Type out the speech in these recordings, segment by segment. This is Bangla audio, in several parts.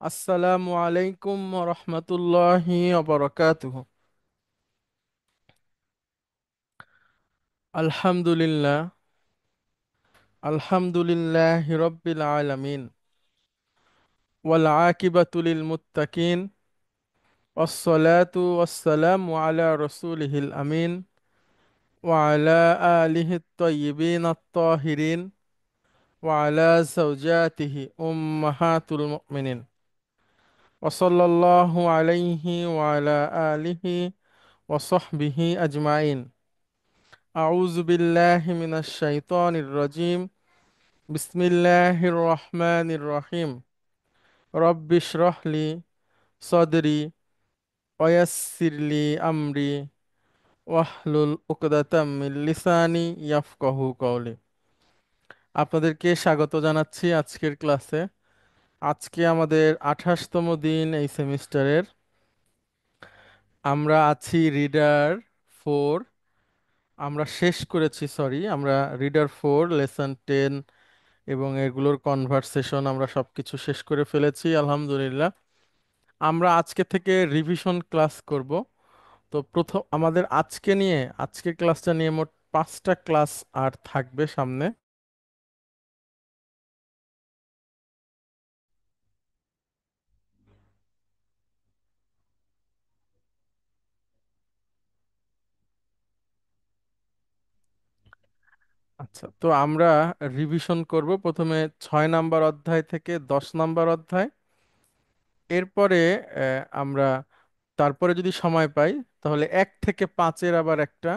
আসসালামু আলাইকুম রহমতুল্লাহি ওয়া আলহামদুলিল্লাহ আলহামদুলিল্লাহি রাব্বিল আলামিন ওয়াল আকিবাতু লিল মুত্তাকিন ওয়াসসালাতু ওয়াসসালামু আলা রাসূলিহিল আমিন ওয়া আলা আলিহি আত-তাইয়্যিবিন আত-তাহিরিন ওয়া আলা যাওজাতিহি উম্মাহাতুল মুমিনিন ওয়া সাল্লাল্লাহু আলাইহি ওয়া আলা আলিহি ওয়া সাহবিহি আজমাইন আউযু বিল্লাহি মিনাশ শাইতানির রাজিম বিসমিল্লাহির রহমানির রহিম রব্বিশরাহ লি সদরি ওয়ায়াসসিরলি আমরি ওয়াহলুল উকদাতাম মিন লিসানি ইয়াফকাহু কওলি। আপনাদেরকে স্বাগত জানাচ্ছি আজকের ক্লাসে। আজকে আমাদের 28তম দিন এই সেমিস্টারের। আমরা আছি রিডার 4। আমরা শেষ করেছি, আমরা রিডার 4 লেসন 10 এবং এগুলোর কনভারসেশন আমরা সবকিছু শেষ করে ফেলেছি আলহামদুলিল্লাহ। আমরা আজকে থেকে রিভিশন ক্লাস করব। তো প্রথম আমাদের আজকের ক্লাসটা নিয়ে মোট 5টা ক্লাস আর থাকবে সামনে। আচ্ছা, তো আমরা রিভিশন করব প্রথমে 6 নাম্বার অধ্যায় থেকে 10 নাম্বার অধ্যায়। এরপরে আমরা তারপরে যদি সময় পাই তাহলে 1 থেকে 5-এর আবার একটা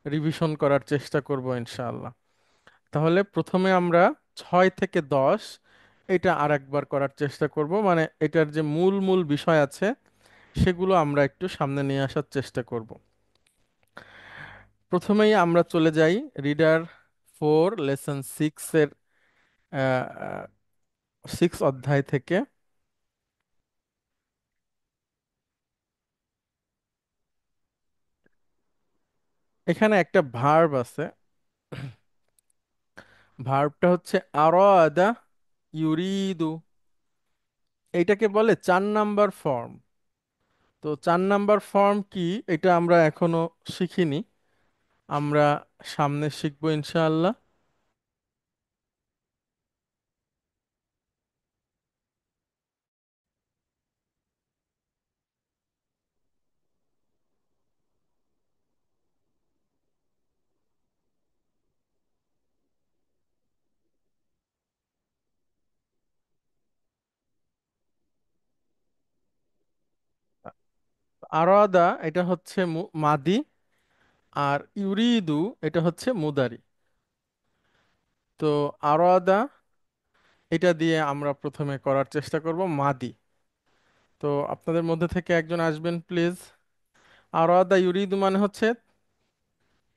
রিভিশন করার চেষ্টা করব ইনশাআল্লাহ। তাহলে প্রথমে আমরা 6 থেকে 10 এটা আরেকবার করার চেষ্টা করব, মানে এটার যে মূল মূল বিষয় আছে সেগুলো আমরা একটু সামনে নিয়ে আসার চেষ্টা করব। প্রথমেই আমরা চলে যাই রিডার 4 লেসন 6 এর 6 অধ্যায় থেকে। এখানে একটা ভার্ব আছে। ভার্বটা হচ্ছে আরাদা ইউরিদু। এইটাকে বলে 4 নাম্বার ফর্ম। তো 4 নাম্বার ফর্ম কি এটা আমরা এখনো শিখিনি, আমরা সামনে শিখবো ইনশাআল্লাহ। আরাদা এটা হচ্ছে মাদি, আর ইউরিদু এটা হচ্ছে মুদারি। তো আরাদা এটা দিয়ে আমরা প্রথমে করার চেষ্টা করব মাদি। তো আপনাদের মধ্যে থেকে একজন আসবেন প্লিজ। আরাদা ইউরিদু মানে হচ্ছে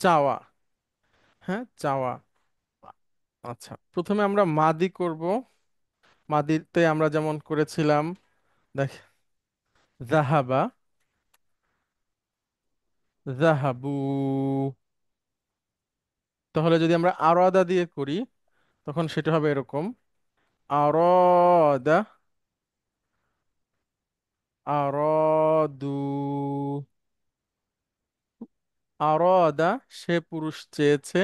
চাওয়া। হ্যাঁ, চাওয়া। আচ্ছা, প্রথমে আমরা মাদি করব। মাদিতে আমরা যেমন করেছিলাম, দেখ, জাহাবা, জাহাবু। তাহলে যদি আমরা আরাদা দিয়ে করি তখন সেটা হবে এরকম: আরাদা, আরাদু। আরাদা সে পুরুষ চেয়েছে,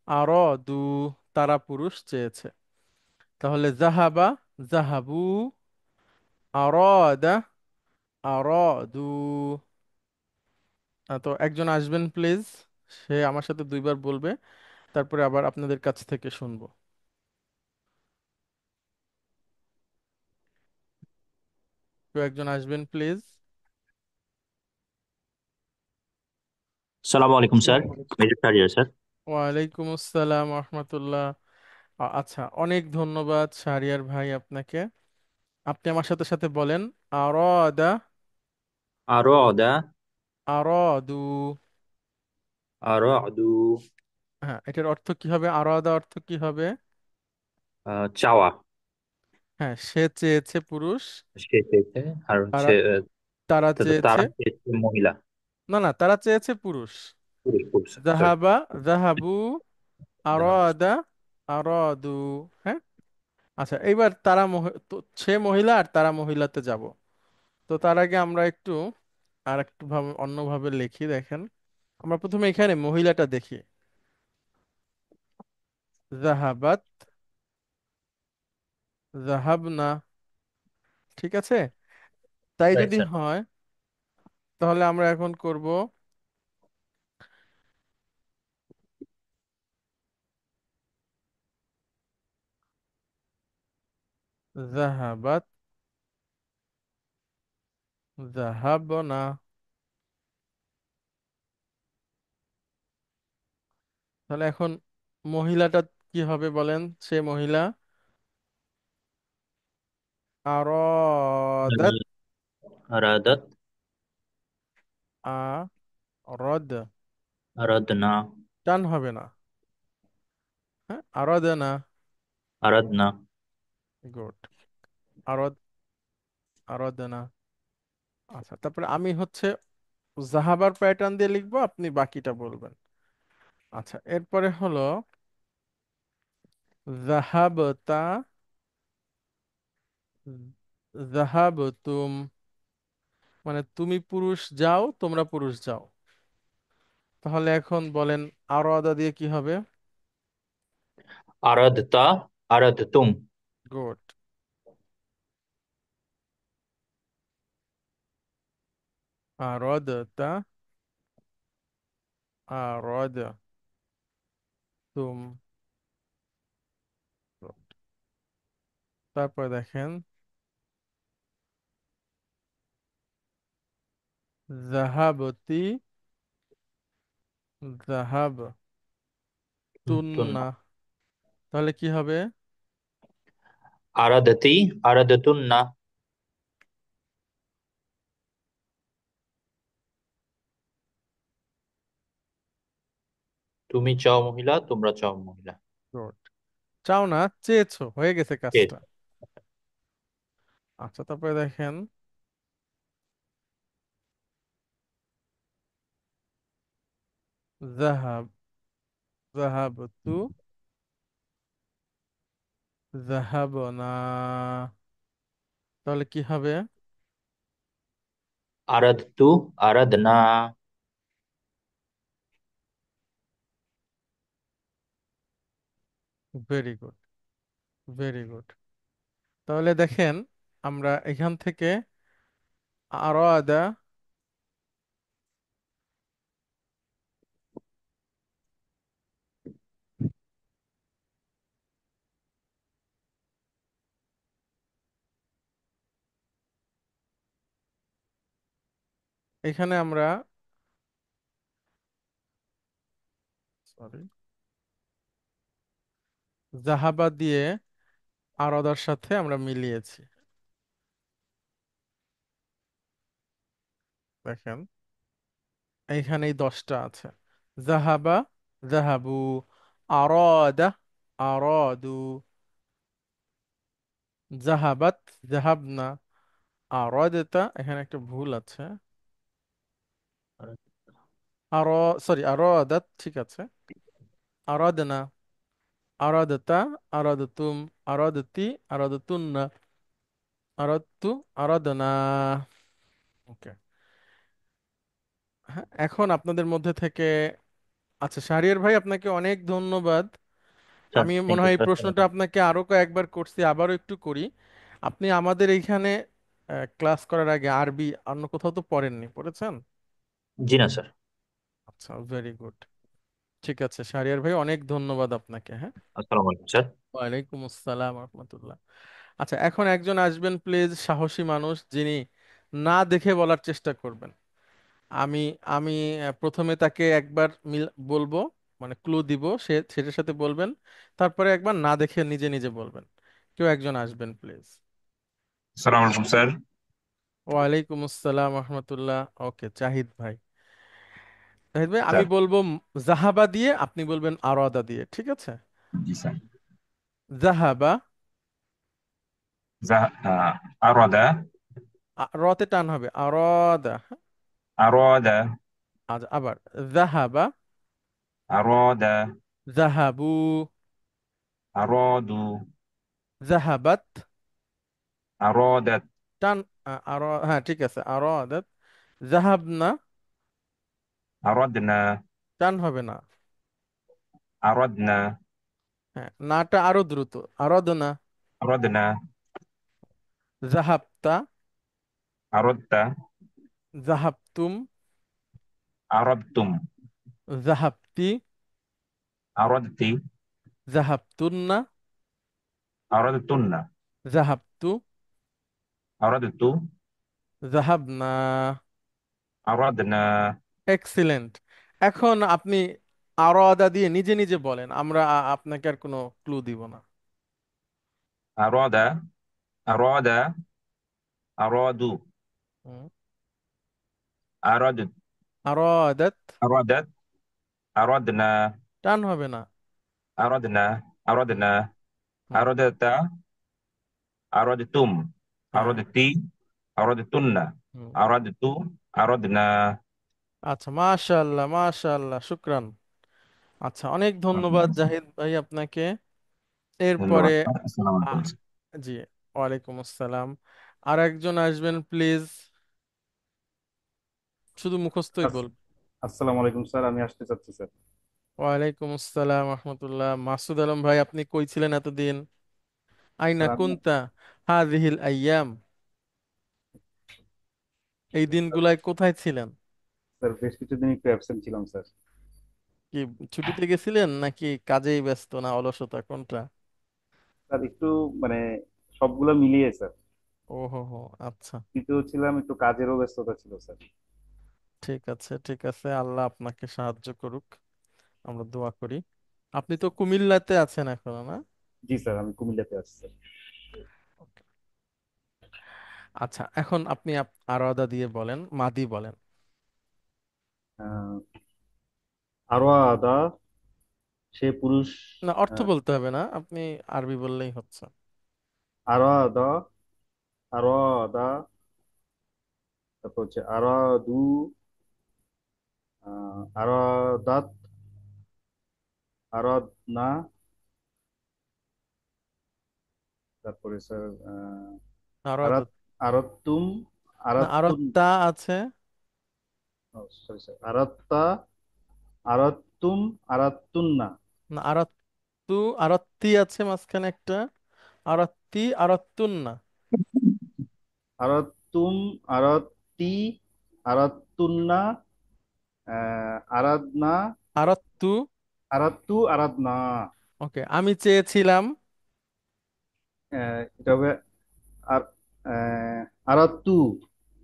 আরাদু তারা পুরুষ চেয়েছে। তাহলে জাহাবা, জাহাবু, আরাদা, আরাদু। তো একজন আসবেন প্লিজ, সে আমার সাথে 2বার বলবে, তারপরে আবার আপনাদের কাছ থেকে শুনবো। তো একজন আসবেন প্লিজ। সালামু আলাইকুম স্যার। Major Shahriar sir. ওয়ালাইকুম আসসালাম রহমতুল্লাহ। আচ্ছা, অনেক ধন্যবাদ শাহরিয়ার ভাই আপনাকে। আপনি আমার সাথে সাথে বলেন: আরাদা, আরো অদা। আরাদু। আরো আদু। হ্যাঁ, এটার অর্থ কি হবে? আরাদা অর্থ কি হবে? চাওয়া। হ্যাঁ, সে চেয়েছে পুরুষ, সে চেয়েছে। আর তারা হচ্ছে তারা চেয়েছে, তারা চেয়েছে মহিলা। না না, তারা চেয়েছে পুরুষ। পুরুষ পুরুষ সরি। জাহাবা, জাহাবু, আরাদা, আরাদু। হ্যাঁ, আচ্ছা, এইবার তো সে মহিলা আর তারা মহিলাতে যাব। তো তার আগে আমরা একটু আর একটু ভাবে অন্যভাবে লিখি, দেখেন। আমরা প্রথমে এখানে মহিলাটা দেখি। জাহাবাত, জাহাবনা। ঠিক আছে, তাই রাইট যদি স্যার। হয় তাহলে আমরা এখন করব জাহাবাত, জাহাবনা। তাহলে এখন মহিলাটা কি হবে বলেন? সে মহিলা আরাদাত, আরাদাত। আরদ, আরাধনা। টান হবে না। হ্যাঁ, আরাদনা। আরাধনা। গুড। আরদ, আরাদনা। আচ্ছা, তারপরে আমি হচ্ছে জাহাবার প্যাটার্ন দিয়ে লিখবো, আপনি বাকিটা বলবেন। আচ্ছা, এরপরে হলো জাহাবতা, জাহাবতুম। মানে তুমি পুরুষ যাও, তোমরা পুরুষ যাও। তাহলে এখন বলেন আরোয়াদা দিয়ে কি হবে? আরাধতা। আরাধতুম। গুড। আরোয়াদা, আরোয়াদা তুম। তারপর দেখেন জাহাবতি, জাহাব তুন্না। তুন্না। তাহলে কি হবে? আরাধতি। আরাধতুন্না। তুমি চাও মহিলা, তোমরা চাও মহিলা। গুড। চাও না, চেয়েছো, হয়ে গেছে ঠিক। কাজটা। আচ্ছা, তারপরে দেখেন জাহাব, জাহাবতু, জাহাবনা। তাহলে কি হবে? আরাধতু। আরাধনা। Very good, very good. তাহলে দেখেন আমরা এখান থেকে আরো আদা, এখানে আমরা, সরি, জাহাবা দিয়ে আরদার সাথে আমরা মিলিয়েছি। দেখেন এইখানেই 10টা আছে। জাহাবা, জাহাবু, আরাদা, আরাদু, জাহাবাত, জাহাবনা, আরাদাতা। এখানে একটা ভুল আছে। আরো, সরি, আরাদাত, ঠিক আছে। আরাদনা, আরাদাতা, আরাদাতুম, আরাদাতি, আরাদাতুন্না, আরাদতু, আরাদনা। ওকে। হ্যাঁ, এখন আপনাদের মধ্যে থেকে, আচ্ছা শাহরিয়ার ভাই, আপনাকে অনেক ধন্যবাদ। স্যার আমি থ্যাংক মনে ইউ হয় এই স্যার। প্রশ্নটা আপনাকে আরো কয়েকবার করছি, আবারও একটু করি। আপনি আমাদের এইখানে ক্লাস করার আগে আরবি অন্য কোথাও তো পড়েননি, পড়েছেন? জি না স্যার। আচ্ছা, ভেরি গুড। ঠিক আছে শাহরিয়ার ভাই, অনেক ধন্যবাদ আপনাকে। হ্যাঁ, আসসালামু আলাইকুম স্যার। ওয়ালাইকুম আসসালাম রহমতুল্লাহ। আচ্ছা, এখন একজন আসবেন প্লিজ, সাহসী মানুষ, যিনি না দেখে বলার চেষ্টা করবেন। আমি আমি প্রথমে তাকে একবার বলবো, মানে ক্লু দিব, সে সেটার সাথে বলবেন। তারপরে একবার না দেখে নিজে নিজে বলবেন। কেউ একজন আসবেন প্লিজ। আসসালামু আলাইকুম স্যার। ওয়ালাইকুম আসসালাম রহমতুল্লাহ। ওকে, জাহিদ ভাই। জাহিদ ভাই, আমি স্যার। বলবো জাহাবা দিয়ে, আপনি বলবেন আরাদা দিয়ে, ঠিক আছে? জি স্যার। জাহাবা, আরাদা। রতে টান হবে, আরাদা। আরাদা। আচ্ছা, আবার জাহাবা, আরাদা। জাহাবু, আরাদু। জাহাবাত। أرادت. টান। আরো, হ্যাঁ ঠিক আছে, আরো আদাত। জাহাবনা। أردنا. টান হবে না। أردنا. হ্যাঁ, নাটা আরো দ্রুত। আরাদনা। أردنا. জাহাবতা। أردت. জাহাবতুম। أردتم. জাহাবতি। أردت. জাহাবতুন্না। أردتن. জাহাবতু। أردت. জাহাবনা। أردنا. এক্সিলেন্ট। এখন আপনি আরো আদা দিয়ে নিজে নিজে বলেন, আমরা আপনাকে আর কোনো ক্লু দিব না। أراد. أراد. أرادوا. হুম। أردت. আরো আদাত। أرادت. أردنا. টান হবে না। أردنا. হুম। أردنا. হুম। أردت. أردتم. হ্যাঁ। أردتي. أردتن. হুম। أردت. أردنا. আচ্ছা, মাশাআল্লাহ মাশাআল্লাহ, শুক্রান। আচ্ছা, অনেক ধন্যবাদ জাহিদ ভাই আপনাকে। ধন্যবাদ এরপরে স্যার। আসসালামু আ, আলাইকুম। জি, ওয়ালাইকুম আসসালাম। আর একজন আসবেন প্লিজ, শুধু মুখস্থই বল। আসসালামু আলাইকুম স্যার, আমি আসতে চাচ্ছি স্যার। ওয়ালাইকুম আসসালাম রহমতুল্লাহ। মাসুদ আলম ভাই, আপনি কই ছিলেন এতদিন? আইনা স্যার আমি কুনতা হাযিহিল আইয়াম? এই স্যার দিনগুলাই কোথায় ছিলেন? স্যার বেশ কিছুদিন একটু অ্যাবসেন্ট ছিলাম স্যার। কি ছুটিতে গেছিলেন নাকি কাজেই ব্যস্ত, না অলসতা, কোনটা? স্যার একটু মানে সবগুলো মিলিয়ে স্যার। ও হো হো, আচ্ছা। ছুটিতেও ছিলাম, একটু কাজেরও ব্যস্ততা ছিল স্যার। ঠিক আছে ঠিক আছে, আল্লাহ আপনাকে সাহায্য করুক, আমরা দোয়া করি। আপনি তো কুমিল্লাতে আছেন এখনো, না? জি স্যার, আমি কুমিল্লাতে আছি স্যার। Okay. আচ্ছা, এখন আপনি আরোদা দিয়ে বলেন, মাদি বলেন। আহ, আরো আদা, সে পুরুষ। না, অর্থ আহ, বলতে হবে না, আপনি আরবি বললেই হচ্ছে। আরো আদা, আরো আদা, তারপর হচ্ছে আরো দু, আরো দাঁত, আরো না, তারপরে স্যার আরোদা। আরাত, আরতুম, না, আরাতুন, আরত্তা আছে। সরি স্যার, আরাত্তা, আরাতুম, আরাতুন্না, না, আরত্তু, আরত্তি আছে মাঝখানে একটা। আরত্তি, আরত্তুন না। আরাতুম, আরাত্তি, আরাতুন্না, আরাধনা, আরত্তু। আরাত্তু, আরাধনা। ওকে, আমি চেয়েছিলাম। এটা হবে আর আহ, আরাত্তু,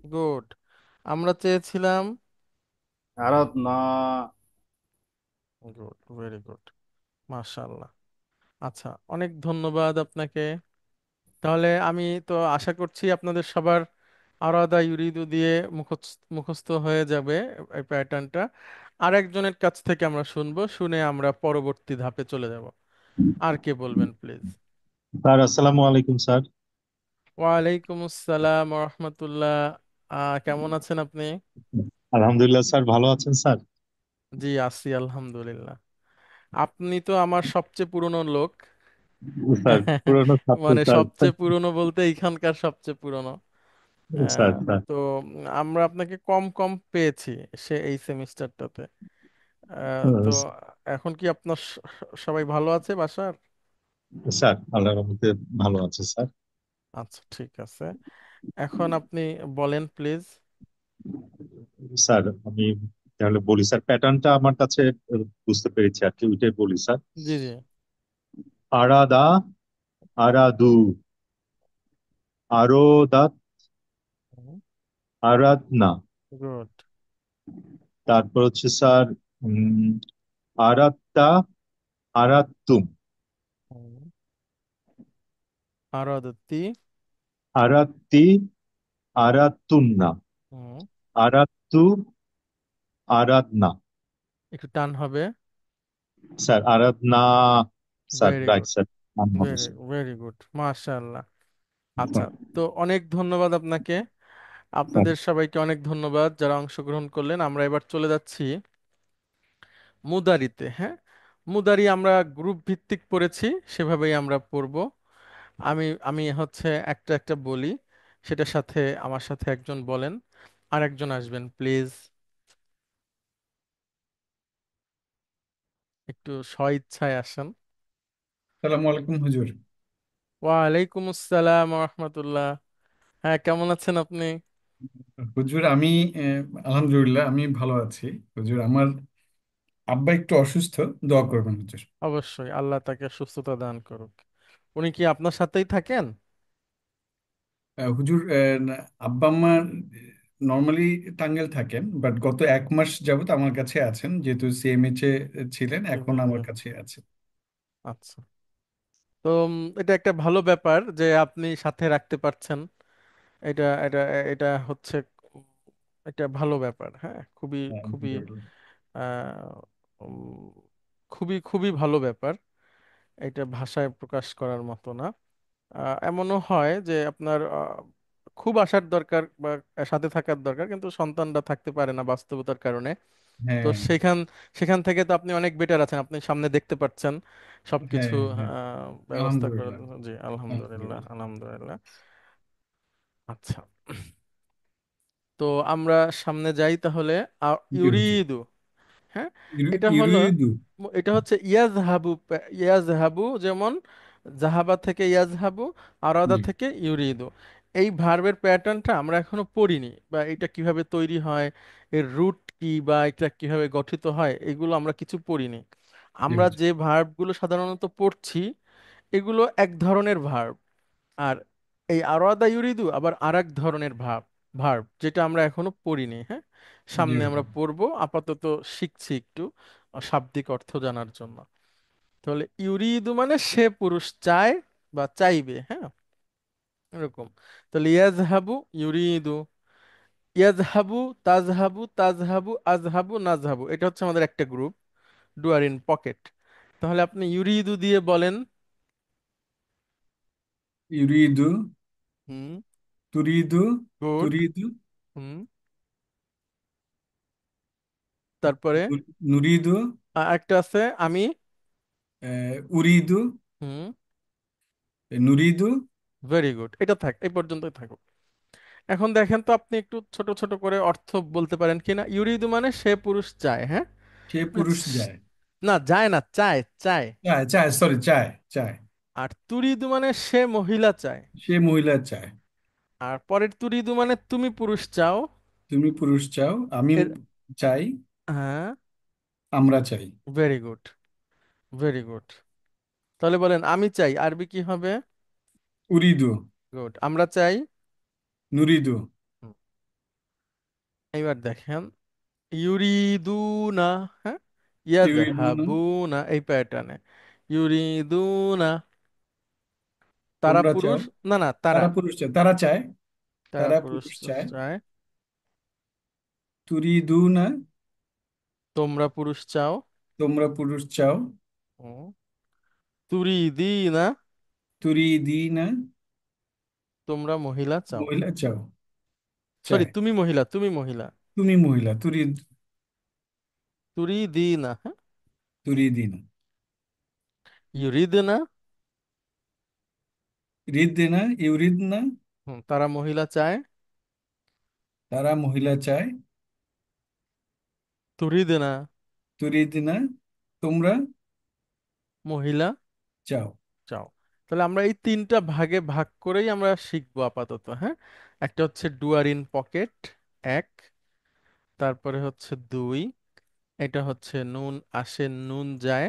গুড। আমরা চেয়েছিলাম। আরাধনা। গুড, ভেরি গুড, মাশাআল্লাহ। আচ্ছা, অনেক ধন্যবাদ আপনাকে। তাহলে আমি তো আশা করছি আপনাদের সবার আরাদা ইউরিদু দিয়ে মুখস্থ হয়ে যাবে এই প্যাটার্নটা। আরেকজনের কাছ থেকে আমরা শুনবো, শুনে আমরা পরবর্তী ধাপে চলে যাব। আর কে বলবেন প্লিজ? স্যার আসসালামু আলাইকুম স্যার। ওয়ালাইকুম আসসালাম রহমতুল্লাহ। কেমন আছেন আপনি? আলহামদুলিল্লাহ স্যার, ভালো আছেন স্যার? জি, আছি আলহামদুলিল্লাহ। আপনি তো আমার সবচেয়ে পুরনো লোক। স্যার পুরনো ছাত্র মানে স্যার। সবচেয়ে পুরনো বলতে এইখানকার সবচেয়ে পুরনো। স্যার আহ, স্যার তো আমরা আপনাকে কম কম পেয়েছি এই সেমিস্টারটাতে। তো এখন কি আপনার সবাই ভালো আছে বাসার? স্যার আল্লাহর রহমতে ভালো আছে স্যার। আচ্ছা, ঠিক আছে। এখন আপনি বলেন প্লিজ। স্যার আমি তাহলে বলি স্যার, প্যাটার্নটা আমার কাছে বুঝতে পেরেছি আর কি, ওইটাই বলি স্যার। জি জি। আরাদা, আরাদু, আরোদাত, আরাধনা। গুড। তারপর হচ্ছে স্যার আরাত্তা, আরাত্তুম, আরদতি। আরাত্তি, আরাত্তুন্না, আরাত্তু, আরাধনা। একটু টান হবে। স্যার আরাধনা। Sir very right good, sir, নাম হবে ভেরি স্যার। ভেরি গুড, মাশাআল্লাহ। আচ্ছা, স্যার, তো অনেক ধন্যবাদ আপনাকে। স্যার, আপনাদের সবাইকে অনেক ধন্যবাদ যারা অংশগ্রহণ করলেন। আমরা এবার চলে যাচ্ছি মুদারিতে। হ্যাঁ, মুদারি আমরা গ্রুপ ভিত্তিক পড়েছি, সেভাবেই আমরা পড়ব। আমি আমি হচ্ছে একটা একটা বলি, সেটার সাথে আমার সাথে একজন বলেন, আর একজন আসবেন প্লিজ, একটু স্বইচ্ছায় আসেন। সালামু আলাইকুম হুজুর। ওয়ালাইকুম আসসালাম রহমতুল্লাহ। হ্যাঁ, কেমন আছেন আপনি? হুজুর আমি আলহামদুলিল্লাহ আমি ভালো আছি। হুজুর আমার আব্বা একটু অসুস্থ, দোয়া করবেন হুজুর। অবশ্যই, আল্লাহ তাকে সুস্থতা দান করুক। উনি কি আপনার সাথেই থাকেন? হুজুর আব্বা আম্মা নর্মালি টাঙ্গাইল থাকেন, বাট গত 1 মাস যাবত আমার কাছে আছেন, যেহেতু সিএমএইচ এ ছিলেন, এখন আমার কাছে আছেন। আচ্ছা। তো এটা একটা ভালো ব্যাপার যে আপনি সাথে রাখতে পারছেন। এটা এটা এটা হচ্ছে উম, একটা ভালো ব্যাপার, হ্যাঁ, খুবই খুবই আলহামদুলিল্লাহ। আহ, উম, খুবই খুবই ভালো ব্যাপার। এটা ভাষায় প্রকাশ করার মতো না। এমনও হয় যে আপনার খুব আসার দরকার বা সাথে থাকার দরকার, কিন্তু সন্তানরা থাকতে পারে না বাস্তবতার কারণে। তো হ্যাঁ, সেখান সেখান থেকে তো আপনি অনেক বেটার আছেন, আপনি সামনে দেখতে পাচ্ছেন হ্যাঁ, সবকিছু হ্যাঁ, ব্যবস্থা করে। আলহামদুলিল্লাহ, জি, আলহামদুলিল্লাহ, আলহামদুলিল্লাহ। আলহামদুলিল্লাহ। আচ্ছা, তো আমরা সামনে যাই তাহলে। জি হুজুর। ইউরিদু, হ্যাঁ, এটা হলো, ইউরিদু। এটা হচ্ছে ইয়াজহাবু। ইয়াজহাবু যেমন জাহাবা থেকে ইয়াজহাবু, আরাদা জি থেকে ইউরিদু। এই ভার্বের প্যাটার্নটা আমরা এখনো পড়িনি, বা এটা কিভাবে তৈরি হয়, এর রুট কি, বা এটা কিভাবে গঠিত হয়, এগুলো আমরা কিছু পড়িনি। জি আমরা হুজুর। যে ভার্বগুলো সাধারণত পড়ছি এগুলো এক ধরনের ভার্ব, আর এই আরাদা ইউরিদু আবার আরেক ধরনের ভার্ব যেটা আমরা এখনো পড়িনি। হ্যাঁ, জি সামনে আমরা হুজুর। পড়বো, আপাতত শিখছি একটু শাব্দিক অর্থ জানার জন্য। তাহলে ইউরিদু মানে সে পুরুষ চায় বা চাইবে, হ্যাঁ, এরকম। তাহলে ইয়াজহাবু ইউরিদু, ইয়াজহাবু তাজহাবু, তাজহাবু আজহাবু, নাজহাবু, এটা হচ্ছে আমাদের একটা গ্রুপ, ডুয়ার ইন পকেট। তাহলে আপনি ইউরিদু দিয়ে বলেন। ইউরিদু, হুম, তুরিদু, গুড। তুরিদু, হুম, তারপরে নুরিদু, একটা আছে আমি। উরিদু, হুম, নুরিদু। ভেরি গুড, এটা থাক, এই পর্যন্তই থাকুক। এখন দেখেন তো আপনি একটু ছোট ছোট করে অর্থ বলতে পারেন কিনা। ইউরিদু মানে সে পুরুষ চায়, হ্যাঁ, সে মানে পুরুষ যায়। না, যায় না, চায় চায়। চায়, চায়, সরি, চায়, চায়। আর তুরিদু মানে সে মহিলা চায়। সে মহিলা চায়। আর পরের তুরিদু মানে তুমি পুরুষ চাও। তুমি পুরুষ চাও, আমি এর, চাই, হ্যাঁ, আমরা চাই। Very good, very good. তাহলে বলেন আমি চাই, আরবি কি হবে? উরিদু, গুড, আমরা চাই। নুরিদু। হুম, এইবার দেখেন ইউরিদুনা, হ্যাঁ, ইউরিদু না, ইয়াজহাবুনা, এই প্যাটার্নে ইউরিদুনা, তারা তোমরা চাও। পুরুষ, না না, তারা, তারা পুরুষ চায়, তারা চায়, তারা তারা পুরুষ পুরুষ চায়। চায়। তুরিদু না, তোমরা পুরুষ চাও। তোমরা পুরুষ চাও। হুম, তুরিদিনা, তুরিদি না, তোমরা মহিলা চাও। মহিলা চাও, সরি, চায়। তুমি মহিলা, তুমি মহিলা। তুমি মহিলা, তুরিদিনা, হ্যাঁ, তুরিদি না। ইউরিদনা। রিদ না, ইউরিদ না। হুম, তারা মহিলা চায়। তারা মহিলা চায়। তুরিদিনা, তুরিদি না, তোমরা মহিলা চাও। চাও। তাহলে আমরা এই তিনটা ভাগে ভাগ করেই আমরা শিখবো আপাতত, হ্যাঁ। একটা হচ্ছে ডুয়ার ইন পকেট, এক। তারপরে হচ্ছে দুই, এটা হচ্ছে নুন আসে নুন যায়।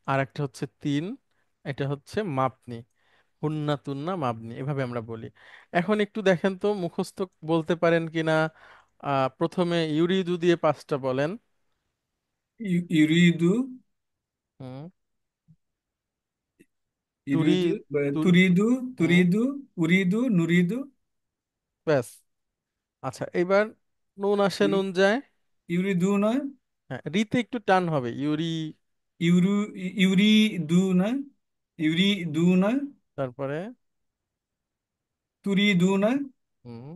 আর একটা হচ্ছে তিন, এটা হচ্ছে মাপনি, হুন্না তুন্না মাপনি, এভাবে আমরা বলি। এখন একটু দেখেন তো মুখস্থ বলতে পারেন কিনা। প্রথমে ইউরিদু দিয়ে পাঁচটা বলেন। ইউরিদু, হুম, তুরি ইউরিদু, তুরি তুরিদু, হুম, তুরিদু, উরিদু, নুরিদু। ব্যাস। আচ্ছা, এবার নুন আসে নুন যায়। ইউরিদু না, হ্যাঁ, রিতে একটু টান হবে, ইউরি। ইউরু, ইউরিদু না, ইউরিদু না, তারপরে তুরিদু না, হুম,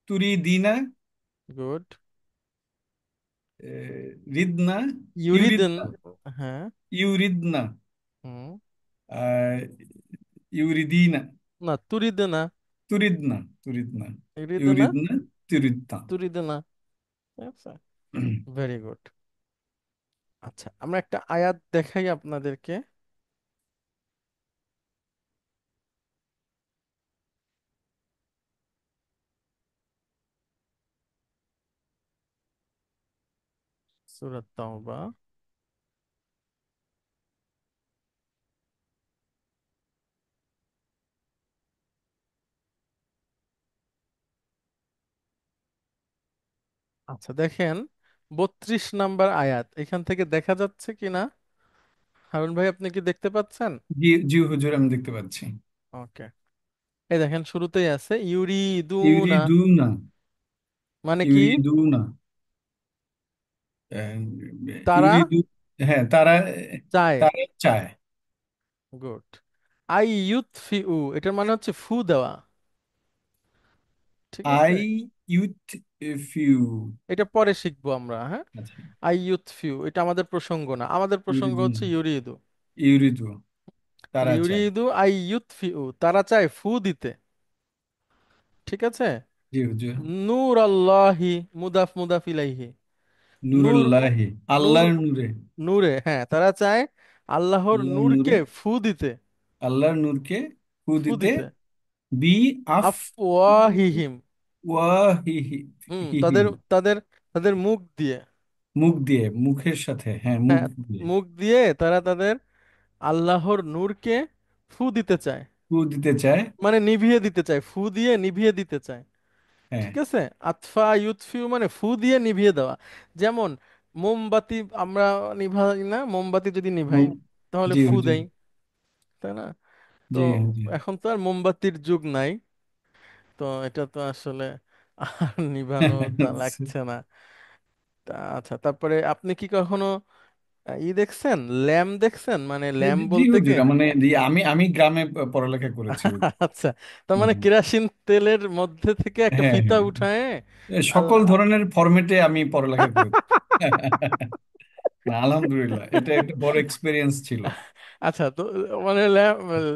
তুরিদিনা, গুড। রিদনা, ইউরিদেন, ইউরিদনা, হ্যাঁ, ইউরিদনা। হুম, ইউরিদিনা। না, তুরিদে না। তুরিদনা। তুরিদনা। ইউরিদে না, ইউরিদনা। তুরিদনা। তুরিদে না। ঠিক আছে, ভেরি গুড। আচ্ছা, আমরা একটা আয়াত দেখাই আপনাদেরকে। সূরা তাওবা। আচ্ছা দেখেন, 32 নাম্বার আয়াত, এখান থেকে দেখা যাচ্ছে কিনা হারুন ভাই, আপনি কি দেখতে পাচ্ছেন? জি জি হুজুর, আমি দেখতে পাচ্ছি। ওকে, এই দেখেন শুরুতেই আছে ইউরিদুনা, ইউরিদুনা। মানে কি? ইউরিদুনা। আহ, তারা ইউরিদু। হ্যাঁ, তারা চায়। তারা চায়। গুড। আই ইউতফিউ, এটার মানে হচ্ছে ফু দেওয়া। ঠিক আছে, আই ইউথ ফিউ। এটা পরে শিখবো আমরা, হ্যাঁ। আচ্ছা। আই ইউতফিউ এটা আমাদের প্রসঙ্গ না, আমাদের প্রসঙ্গ ইউরিদুনা। হচ্ছে ইউরিদু। ইউরিদু। তারা চায়। ইউরিদু আই ইউতফিউ, তারা চায় ফু দিতে। ঠিক আছে। জি হুজুর। নূর আল্লাহি, মুদাফ মুদাফ ইলাইহি। নূর, নূরুল্লাহি। নূর, আল্লাহর নূরে। নূরে, হ্যাঁ, তারা চায় আল্লাহর আল্লাহর নূরে। নূরকে ফু দিতে। আল্লাহর নূরকে ফু ফু দিতে। দিতে, বি আফ আফওয়াহিহিম। ওয়াহিহি। তাদের হিহিম। তাদের তাদের মুখ দিয়ে। মুখ দিয়ে, মুখের সাথে, হ্যাঁ, মুখ হ্যাঁ, দিয়ে মুখ দিয়ে তারা তাদের আল্লাহর নূরকে ফু দিতে চায়, ফু দিতে চায়। মানে নিভিয়ে দিতে চায়, ফু দিয়ে নিভিয়ে দিতে চায়। হ্যাঁ। ঠিক আছে। আতফা ইউতফিউ মানে ফু দিয়ে নিভিয়ে দেওয়া। যেমন মোমবাতি আমরা নিভাই না, মোমবাতি যদি নিভাই মুখ। তাহলে জি ফু হুজুর। দেই, তাই না? তো জি হুজুর। এখন তো আর মোমবাতির যুগ নাই, তো এটা তো আসলে আর নিভানো তা লাগছে না। আচ্ছা, তারপরে আপনি কি কখনো দেখছেন, ল্যাম্প দেখছেন, মানে ল্যাম্প জি বলতে কি? হুজুর, মানে আমি আমি গ্রামে পড়ালেখা করেছি হুজুর। আচ্ছা, তার মানে হুম। কেরাসিন তেলের মধ্যে থেকে একটা হ্যাঁ ফিতা হ্যাঁ। উঠায় সকল আল্লাহ। ধরনের ফরম্যাটে আমি পড়ালেখা করেছি। না, আলহামদুলিল্লাহ, এটা একটা বড় এক্সপিরিয়েন্স ছিল। আচ্ছা, তো মানে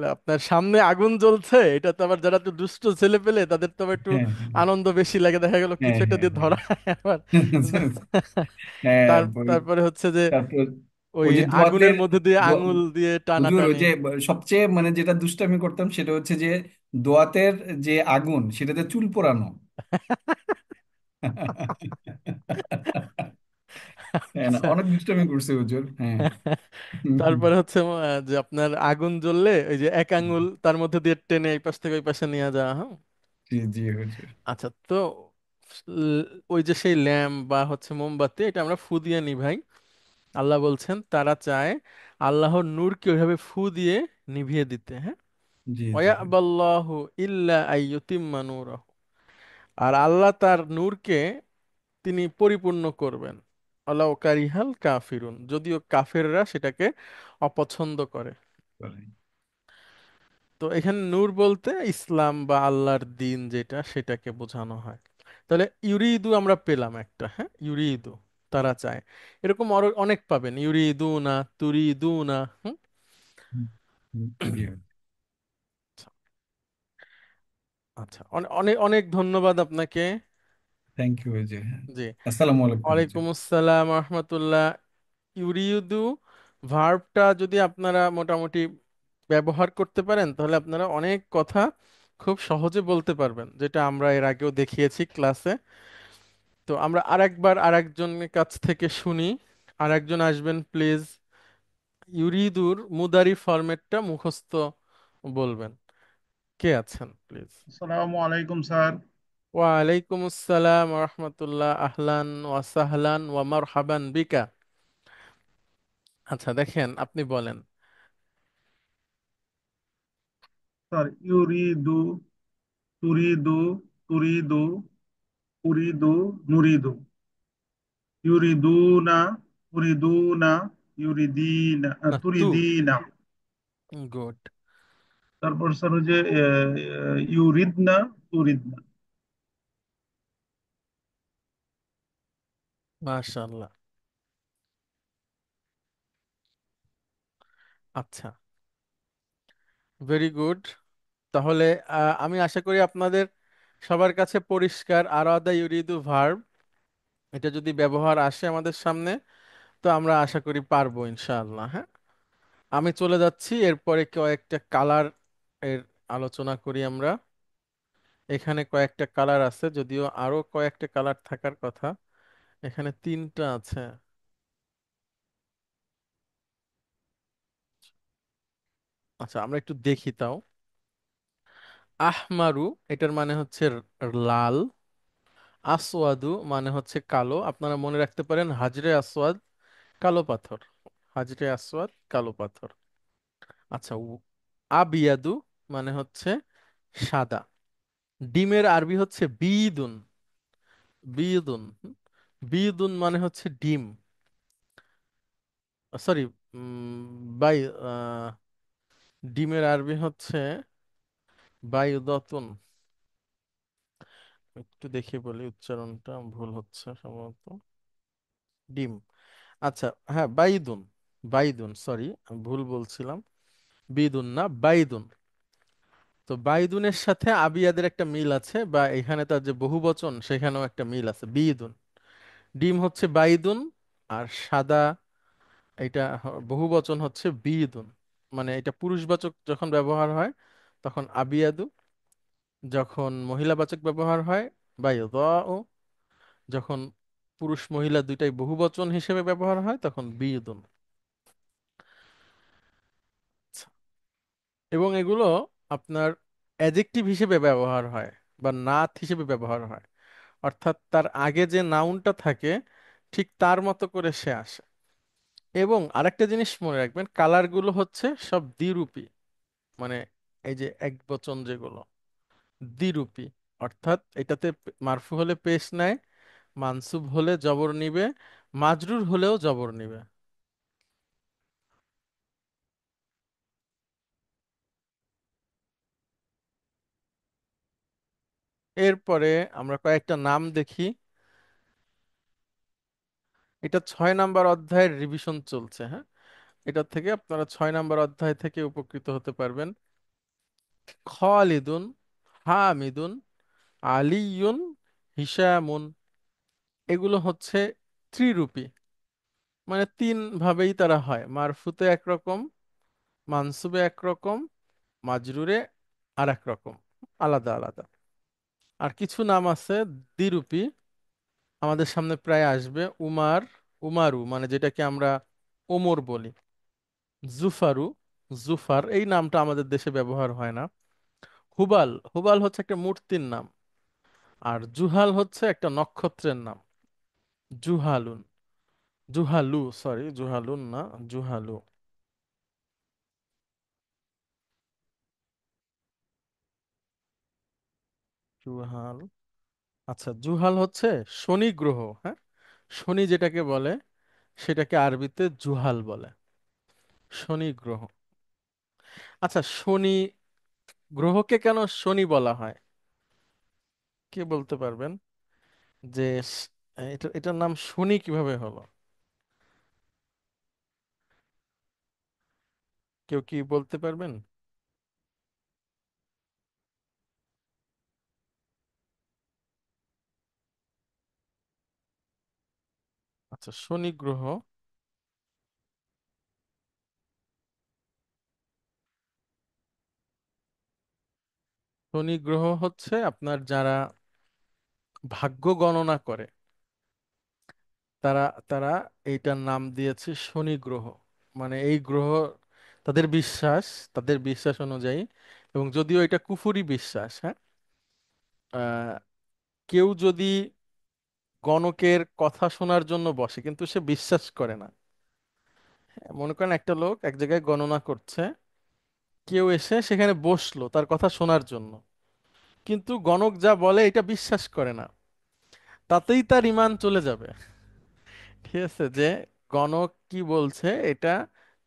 আপনার সামনে আগুন জ্বলছে, এটা তো আবার যারা একটু দুষ্ট ছেলে পেলে তাদের তো আবার একটু হ্যাঁ আনন্দ বেশি লাগে, দেখা গেল হ্যাঁ কিছু একটা হ্যাঁ দিয়ে হ্যাঁ। ধরা আবার। হ্যাঁ, তারপরে হচ্ছে যে তারপর ওই ওই যে আগুনের দোয়াতের মধ্যে দিয়ে দোয়া- আঙুল দিয়ে হুজুর, ওই টানাটানি। যে সবচেয়ে মানে যেটা দুষ্টামি করতাম সেটা হচ্ছে যে দোয়াতের যে আগুন সেটাতে চুল পোড়ানো। হ্যাঁ, না, আচ্ছা। অনেক দুষ্টামি করছে হুজুর, হ্যাঁ। তারপরে হচ্ছে যে আপনার আগুন জ্বললে ওই যে এক আঙ্গুল তার মধ্যে দিয়ে টেনে এই পাশ থেকে ওই পাশে নিয়ে যাওয়া, হ্যাঁ। জি জি হুজুর। আচ্ছা, তো ওই যে সেই ল্যাম্প বা হচ্ছে মোমবাতি, এটা আমরা ফু দিয়ে নিভাই। আল্লাহ বলছেন তারা চায় আল্লাহর নূরকে ওইভাবে ফু দিয়ে নিভিয়ে দিতে, হ্যাঁ। জি জি ওয়ায়াবাল্লাহু ইল্লা আইয়ুতিম্মা নূরাহু, আর আল্লাহ তার নূরকে তিনি পরিপূর্ণ করবেন। আল্লাহ কারিহাল কাফিরুন, যদিও কাফেররা সেটাকে অপছন্দ করে। তো এখানে নূর বলতে ইসলাম বা আল্লাহর দিন যেটা, সেটাকে বোঝানো হয়। তাহলে ইউরিদু আমরা পেলাম একটা, হ্যাঁ, ইউরিদু, তারা চায়। এরকম আরো অনেক পাবেন, ইউরিদু না, তুরিদু না। হুম। হুম, হুম, জি। আচ্ছা, অনেক অনেক ধন্যবাদ আপনাকে। থ্যাংক ইউ হুজুর। জি, আসসালামু আলাইকুম হুজুর। ওয়ালাইকুম আসসালাম রহমতুল্লাহ। ইউরিদু ভার্বটা যদি আপনারা মোটামুটি ব্যবহার করতে পারেন, তাহলে আপনারা অনেক কথা খুব সহজে বলতে পারবেন, যেটা আমরা এর আগেও দেখিয়েছি ক্লাসে। তো আমরা আরেকবার আরেকজনের কাছ থেকে শুনি। আরেকজন আসবেন প্লিজ, ইউরিদুর মুদারি ফরম্যাটটা মুখস্থ বলবেন। কে আছেন প্লিজ? আসসালামু আলাইকুম স্যার। ওয়ালাইকুম আসসালাম রহমতুল্লাহ, আহলান ওয়া সাহলান ওয়া মারহাবান বিকা। আচ্ছা দেখেন, আপনি বলেন। স্যার ইউরিদু, তুরিদু, তুরিদু, উরিদু, নুরিদু, ইউরিদুনা, উরিদুনা, ইউরিদিনা, না, তু। তুরিদিনা। গুড। তারপর স্যার ওই যে ইউরিদনা, তুরিদনা। মাশাআল্লাহ। আচ্ছা, ভেরি গুড। তাহলে আমি আশা করি আপনাদের সবার কাছে পরিষ্কার আরাদা ইউরিদু ভার্ব এটা যদি ব্যবহার আসে আমাদের সামনে, তো আমরা আশা করি পারবো ইনশাআল্লাহ। হ্যাঁ, আমি চলে যাচ্ছি এরপরে কয়েকটা কালার এর আলোচনা করি আমরা। এখানে কয়েকটা কালার আছে, যদিও আরো কয়েকটা কালার থাকার কথা, এখানে তিনটা আছে। আচ্ছা, আমরা একটু দেখি তাও। আহমারু এটার মানে হচ্ছে লাল। আসওয়াদু মানে হচ্ছে কালো। আপনারা মনে রাখতে পারেন হাজরে আসওয়াদ কালো পাথর। হাজরে আসওয়াদ কালো পাথর। আচ্ছা, আবিয়াদু মানে হচ্ছে সাদা। ডিমের আরবি হচ্ছে বিদুন। বিদুন। বিদুন মানে হচ্ছে ডিম। সরি, বাই ডিমের আরবি হচ্ছে বাইদতুন। একটু দেখে বলি, উচ্চারণটা ভুল হচ্ছে সম্ভবত। ডিম। আচ্ছা, হ্যাঁ বাইদুন। বাইদুন, সরি আমি ভুল বলছিলাম। বিদুন না, বাইদুন। তো বাইদুনের সাথে আবিয়াদের একটা মিল আছে, বা এখানে তার যে বহুবচন সেখানেও একটা মিল আছে, বিদুন। ডিম হচ্ছে বাইদুন, আর সাদা এটা বহুবচন হচ্ছে বিদুন। মানে এটা পুরুষবাচক যখন ব্যবহার হয় তখন আবিয়াদু, যখন মহিলাবাচক ব্যবহার হয় বাইদাউ, যখন পুরুষ মহিলা দুইটাই বহুবচন হিসেবে ব্যবহার হয় তখন বিদুন। এবং এগুলো আপনার অ্যাডজেক্টিভ হিসেবে ব্যবহার হয় বা নাথ হিসেবে ব্যবহার হয়, অর্থাৎ তার আগে যে নাউনটা থাকে ঠিক তার মতো করে সে আসে। এবং আরেকটা জিনিস মনে রাখবেন, কালারগুলো হচ্ছে সব দ্বিরূপী। মানে এই যে এক বচন যেগুলো দ্বিরূপী, অর্থাৎ এটাতে মারফু হলে পেশ নেয়, মানসুব হলে জবর নিবে, মাজরুর হলেও জবর নিবে। এরপরে আমরা কয়েকটা নাম দেখি। এটা 6 নাম্বার অধ্যায়ের রিভিশন চলছে। হ্যাঁ, এটা থেকে আপনারা 6 নাম্বার অধ্যায় থেকে উপকৃত হতে পারবেন। খালিদুন, হামিদুন, আলিয়ুন, হিশামুন, এগুলো হচ্ছে ত্রিরূপী। মানে তিন ভাবেই তারা হয়, মারফুতে একরকম, মানসুবে একরকম, মাজরুরে আর এক রকম, আলাদা আলাদা। আর কিছু নাম আছে দ্বিরূপী, আমাদের সামনে প্রায় আসবে। উমার, উমারু মানে যেটাকে আমরা ওমর বলি। জুফারু, জুফার এই নামটা আমাদের দেশে ব্যবহার হয় না। হুবাল, হুবাল হচ্ছে একটা মূর্তির নাম। আর জুহাল হচ্ছে একটা নক্ষত্রের নাম। জুহালুন, জুহালু, সরি জুহালুন না, জুহালু। জুহাল। আচ্ছা, জুহাল হচ্ছে শনি গ্রহ। হ্যাঁ, শনি যেটাকে বলে সেটাকে আরবিতে জুহাল বলে, শনি গ্রহ। আচ্ছা, শনি গ্রহকে কেন শনি বলা হয়, কে বলতে পারবেন? যে এটার নাম শনি কিভাবে হলো? কেউ কি বলতে পারবেন? আচ্ছা, শনি গ্রহ। শনি গ্রহ হচ্ছে আপনার যারা ভাগ্য গণনা করে তারা তারা এইটার নাম দিয়েছে শনি গ্রহ। মানে এই গ্রহ তাদের বিশ্বাস, তাদের বিশ্বাস অনুযায়ী, এবং যদিও এটা কুফুরি বিশ্বাস, হ্যাঁ, আহ, কেউ যদি গণকের কথা শোনার জন্য বসে কিন্তু সে বিশ্বাস করে না। হ্যাঁ, মনে করেন একটা লোক এক জায়গায় গণনা করছে, কেউ এসে সেখানে বসলো তার কথা শোনার জন্য, কিন্তু গণক যা বলে এটা বিশ্বাস করে না, তাতেই তার ঈমান চলে যাবে। ঠিক আছে, যে গণক কি বলছে এটা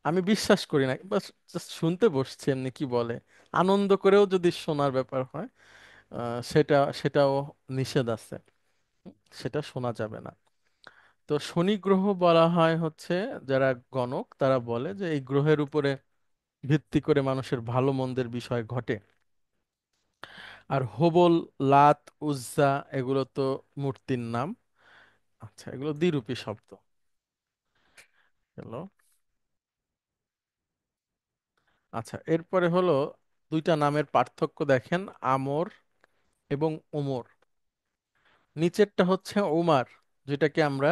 আমি বিশ্বাস করি না, বাস জাস্ট শুনতে বসছি এমনি কি বলে, আনন্দ করেও যদি শোনার ব্যাপার হয়, সেটাও নিষেধ আছে, সেটা শোনা যাবে না। তো শনি গ্রহ বলা হয় হচ্ছে যারা গণক তারা বলে যে এই গ্রহের উপরে ভিত্তি করে মানুষের ভালো মন্দের বিষয় ঘটে। আর হোবল, লাত, উজ্জা এগুলো তো মূর্তির নাম। আচ্ছা, এগুলো দ্বিরূপী শব্দ হলো। আচ্ছা, এরপরে হলো দুইটা নামের পার্থক্য দেখেন, আমর এবং ওমর। নিচেরটা হচ্ছে ওমার, যেটাকে আমরা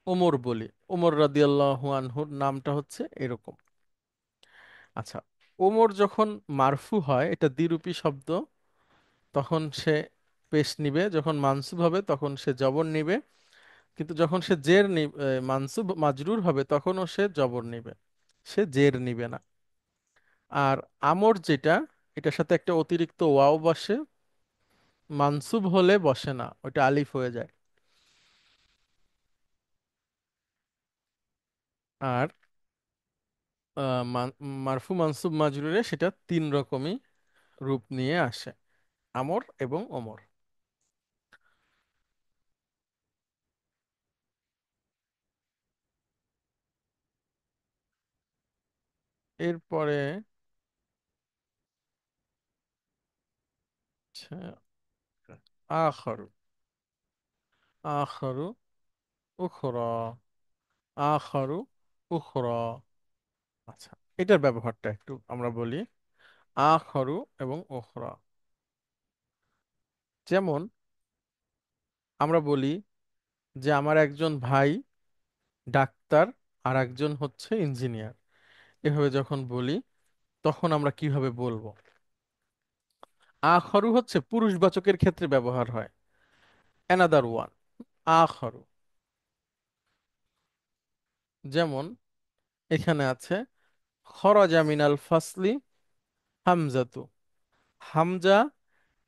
ওমর বলি। ওমর রাদিয়াল্লাহু আনহুর নামটা হচ্ছে এরকম। আচ্ছা, ওমর যখন মারফু হয়, এটা দ্বিরূপী শব্দ, তখন সে পেশ নিবে। যখন মানসুব হবে তখন সে জবর নিবে। কিন্তু যখন সে মানসুব মাজরুর হবে তখনও সে জবর নিবে, সে জের নিবে না। আর আমর যেটা, এটার সাথে একটা অতিরিক্ত ওয়াও বসে, মানসুব হলে বসে না, ওটা আলিফ হয়ে যায়। আর মারফু মানসুব মাজরুরে সেটা তিন রকমই রূপ নিয়ে আসে, আমর এবং ওমর। এরপরে আচ্ছা, আখরু, আখরু, উখরা, আখরু, উখরা। আচ্ছা, এটার ব্যবহারটা একটু আমরা বলি, আখরু এবং উখরা। যেমন আমরা বলি যে আমার একজন ভাই ডাক্তার আর একজন হচ্ছে ইঞ্জিনিয়ার, এভাবে যখন বলি তখন আমরা কিভাবে বলবো? আখরু হচ্ছে পুরুষবাচকের ক্ষেত্রে ব্যবহার হয়, অ্যানাদার ওয়ান, আখরু। যেমন এখানে আছে খরাজা মিনাল ফাসলি হামজাতু, হামজা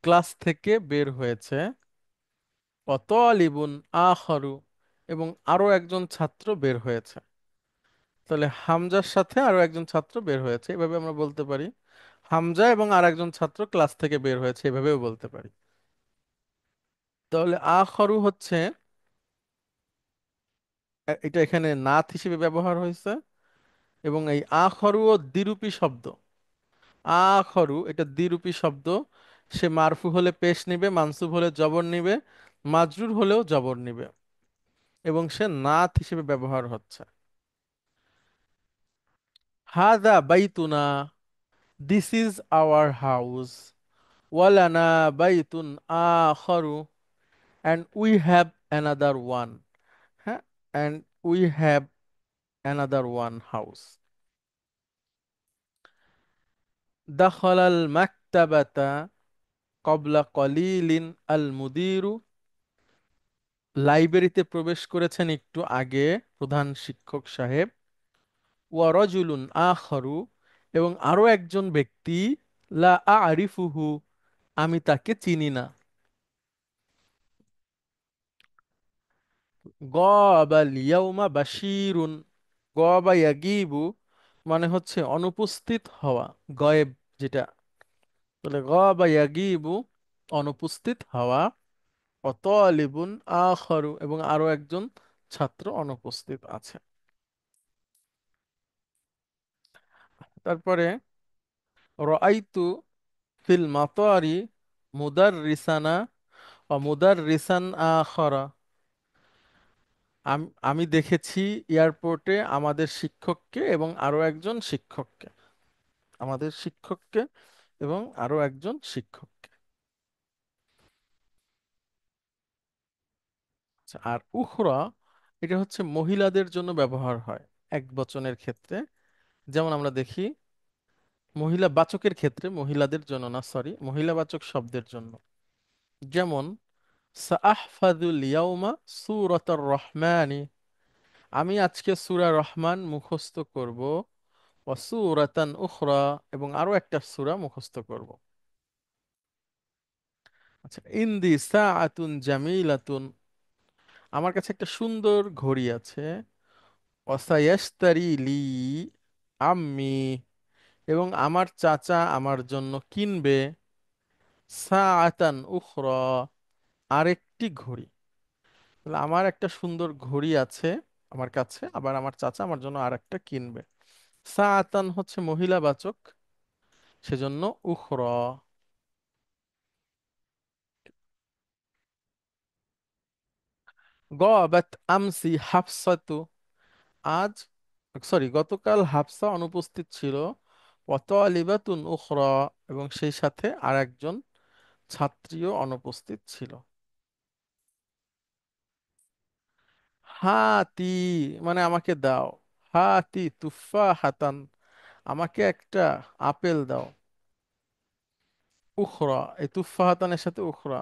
ক্লাস থেকে বের হয়েছে, অতলিবুন আখরু, এবং আরো একজন ছাত্র বের হয়েছে। তাহলে হামজার সাথে আরো একজন ছাত্র বের হয়েছে, এভাবে আমরা বলতে পারি। হামজা এবং আর একজন ছাত্র ক্লাস থেকে বের হয়েছে, এভাবেও বলতে পারি। তাহলে আখরু হচ্ছে এটা এখানে নাত হিসেবে ব্যবহার হয়েছে, এবং এই আখরু ও দ্বিরূপী শব্দ। আখরু এটা দ্বিরূপী শব্দ, সে মারফু হলে পেশ নিবে, মানসুব হলে জবর নিবে, মাজরুর হলেও জবর নিবে, এবং সে নাত হিসেবে ব্যবহার হচ্ছে। হাদা বাইতুনা, দিস ইজ আওয়ার হাউস, ওয়ালানা বাইতুন আখরু, and we have another one. হ্যাঁ, and we have another one house. দখলাল মাকতাবাতা কবলা কলিলিন আল মুদিরু, লাইব্রেরিতে প্রবেশ করেছেন একটু আগে প্রধান শিক্ষক সাহেব। ওয়া রজুলুন আখরু, এবং আরো একজন ব্যক্তি, লা আরিফুহু, আমি তাকে চিনি না। গবাল ইয়াউমা বাশিরুন, গবা ইয়াগিবু মানে হচ্ছে অনুপস্থিত হওয়া, গয়েব যেটা, তাহলে গবা ইয়াগিবু অনুপস্থিত হওয়া, অতলিবুন আখরু, এবং আরো একজন ছাত্র অনুপস্থিত আছে। তারপরে রাআইতু ফিল মাতারি মুদাররিসানা ও মুদাররিসান আখরা, আমি দেখেছি এয়ারপোর্টে আমাদের শিক্ষককে এবং আরো একজন শিক্ষককে, আমাদের শিক্ষককে এবং আরো একজন শিক্ষককে। আচ্ছা, আর উখরা এটা হচ্ছে মহিলাদের জন্য ব্যবহার হয় এক বচনের ক্ষেত্রে। যেমন আমরা দেখি মহিলা বাচকের ক্ষেত্রে, মহিলাদের জন্য না, সরি, মহিলাবাচক শব্দের জন্য। যেমন সাআহফাযুল ইয়াউমা সূরাতার রহমানি, আমি আজকে সূরা রহমান মুখস্থ করব, ওয়া সূরাতান উখরা, এবং আরো একটা সূরা মুখস্থ করব। আচ্ছা, ইনদি সাআতুন জামিলাতুন, আমার কাছে একটা সুন্দর ঘড়ি আছে। ওয়াসায়াশতারি লি আম্মি, এবং আমার চাচা আমার জন্য কিনবে, সাআতান উখরা, আরেকটি ঘড়ি। তাহলে আমার একটা সুন্দর ঘড়ি আছে আমার কাছে, আবার আমার চাচা আমার জন্য আরেকটা কিনবে। সাআতান হচ্ছে মহিলা বাচক, সেজন্য উখরা। গাবাত আমসি হাফসাতু, আজ গতকাল হাফসা অনুপস্থিত ছিল। ওয়াতালিবাতুন উখরা, এবং সেই সাথে আরেকজন ছাত্রীও অনুপস্থিত ছিল। হাতি মানে আমাকে দাও, হাতি তুফা হাতান, আমাকে একটা আপেল দাও। উখরা, এই তুফা হাতানের সাথে উখরা,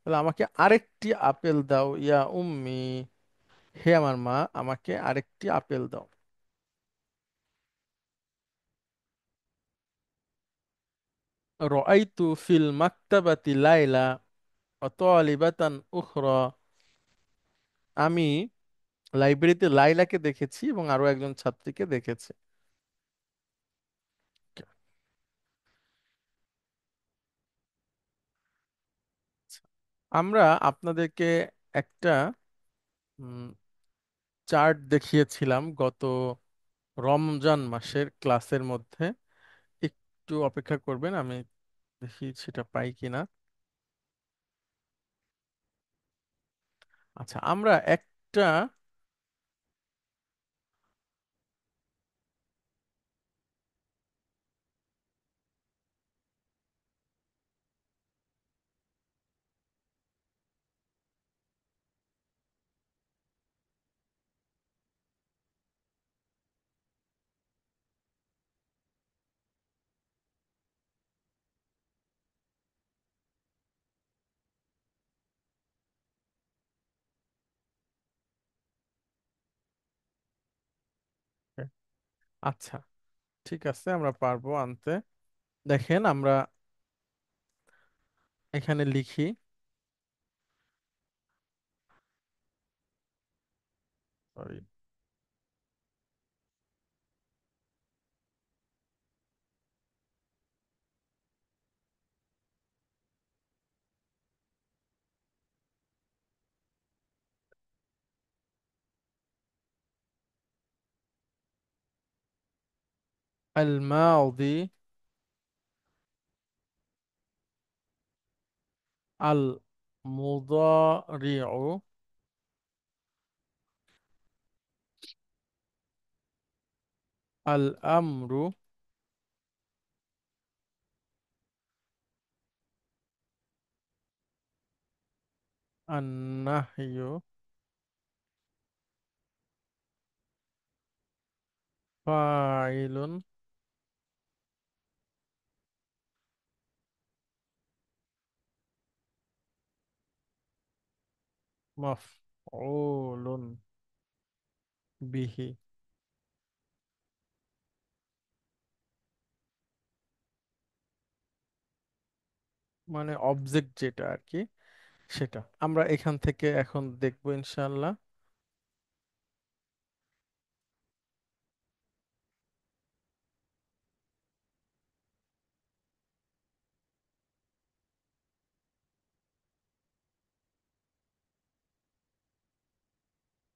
তাহলে আমাকে আরেকটি আপেল দাও। ইয়া উম্মি, হে আমার মা, আমাকে আরেকটি আপেল দাও। রাআইতু ফিল মাকতাবাতি লাইলা ওয়া তালিবাতান উখরা, আমি লাইব্রেরিতে লাইলাকে দেখেছি এবং আরো একজন ছাত্রীকে দেখেছি। আমরা আপনাদেরকে একটা চার্ট দেখিয়েছিলাম গত রমজান মাসের ক্লাসের মধ্যে। একটু অপেক্ষা করবেন, আমি দেখি সেটা পাই কিনা। আচ্ছা, আমরা একটা আচ্ছা, ঠিক আছে, আমরা পারবো আনতে। দেখেন, আমরা এখানে লিখি। সরি, আল মাউদি, আল মুদারিউ, আল আমরু, আন নাহয়ু, ফাইলুন, মাফউলুন বিহি, মানে অবজেক্ট যেটা আর কি, সেটা আমরা এখান থেকে এখন দেখবো ইনশাল্লাহ।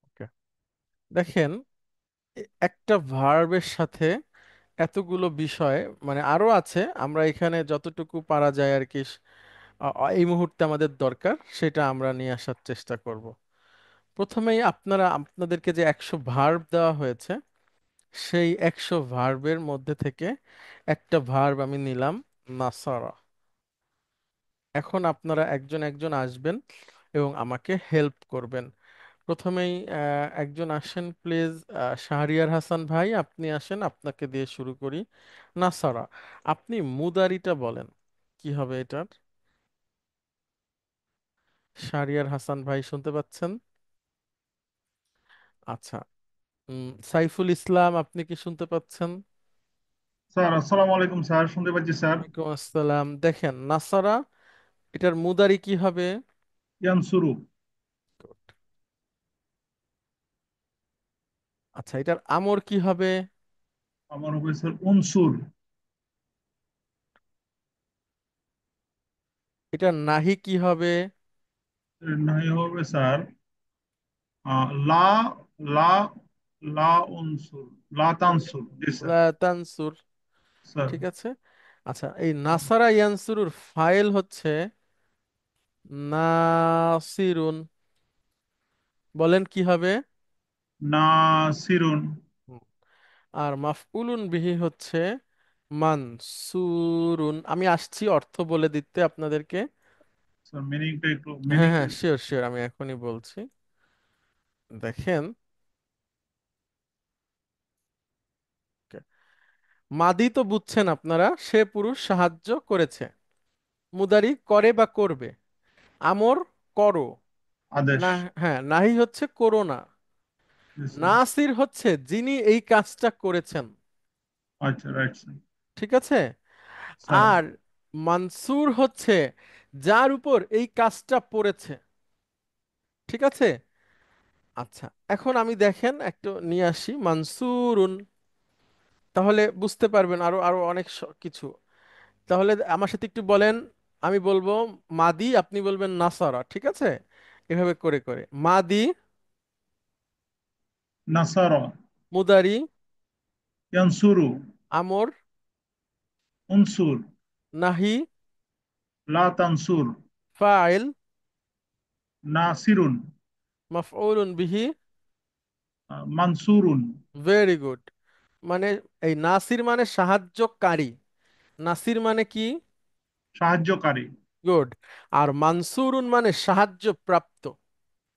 ওকে, দেখেন, একটা ভার্বের সাথে এতগুলো বিষয়, মানে আরো আছে, আমরা এখানে যতটুকু পারা যায় আর কি এই মুহূর্তে আমাদের দরকার সেটা আমরা নিয়ে আসার চেষ্টা করব। প্রথমেই আপনাদেরকে যে 100 ভার্ব দেওয়া হয়েছে, সেই 100 ভার্বের মধ্যে থেকে একটা ভার্ব আমি নিলাম, নাসারা। এখন আপনারা একজন একজন আসবেন এবং আমাকে হেল্প করবেন। প্রথমেই একজন আসেন প্লিজ। শাহরিয়ার হাসান ভাই, আপনি আসেন, আপনাকে দিয়ে শুরু করি। নাসারা, আপনি মুদারিটা বলেন, কি হবে এটার? শাহরিয়ার হাসান ভাই শুনতে পাচ্ছেন? আচ্ছা, সাইফুল ইসলাম, আপনি কি শুনতে পাচ্ছেন? স্যার আসসালামু আলাইকুম স্যার, শুনতে পাচ্ছি স্যার। ওয়ালাইকুম আসসালাম। দেখেন, নাসারা এটার মুদারি কি হবে? ইয়ানসুরু। Good. আচ্ছা, এটার আমর কি হবে? আমার হবে স্যার উনসুর। এটার নাহি কি হবে? এর নাই হবে স্যার লা লা লা উনসুর, লা তানসুর, জি স্যার। লা তানসুর, স্যার, ঠিক আছে। আচ্ছা, এই নাসারা ইয়ানসুরুর ফাইল হচ্ছে নাসিরুন, বলেন কি হবে? নাসিরুন। হুম। আর মাফউলুন বিহি হচ্ছে মানসুরুন। আমি আসছি অর্থ বলে দিতে আপনাদেরকে। স্যার মিনিংটা একটু, হ্যাঁ মিনিংটা হ্যাঁ, একটু। শিওর শিওর, আমি এখনই বলছি। দেখেন, মাদি তো বুঝছেন আপনারা, সে পুরুষ সাহায্য করেছে। মুদারি করে বা করবে। আমর করো। আদেশ। না, হ্যাঁ, নাহি হচ্ছে করো না। জি স্যার। নাসির হচ্ছে যিনি এই কাজটা করেছেন। আচ্ছা, রাইট স্যার। ঠিক আছে। স্যার, আর মানসুর হচ্ছে যার উপর এই কাজটা পড়েছে। ঠিক আছে। আচ্ছা, এখন আমি দেখেন একটু নিয়ে আসি মানসুরুন, তাহলে বুঝতে পারবেন আরো আরো অনেক কিছু। তাহলে আমার সাথে একটু বলেন, আমি বলবো মাদি, আপনি বলবেন নাসারা, ঠিক আছে। এভাবে করে করে মাদি, নাসারা, মুদারি, ইয়ানসুরু, আমর, উনসুর, নাহি, লা তানসুর, ফাইল, নাসিরুন, মাফউলুন বিহি। মানসুরুন। Very good. মানে এই নাসির মানে সাহায্যকারী, নাসির মানে কি? সাহায্যকারী, গুড। আর মানসুরুন মানে সাহায্য প্রাপ্ত।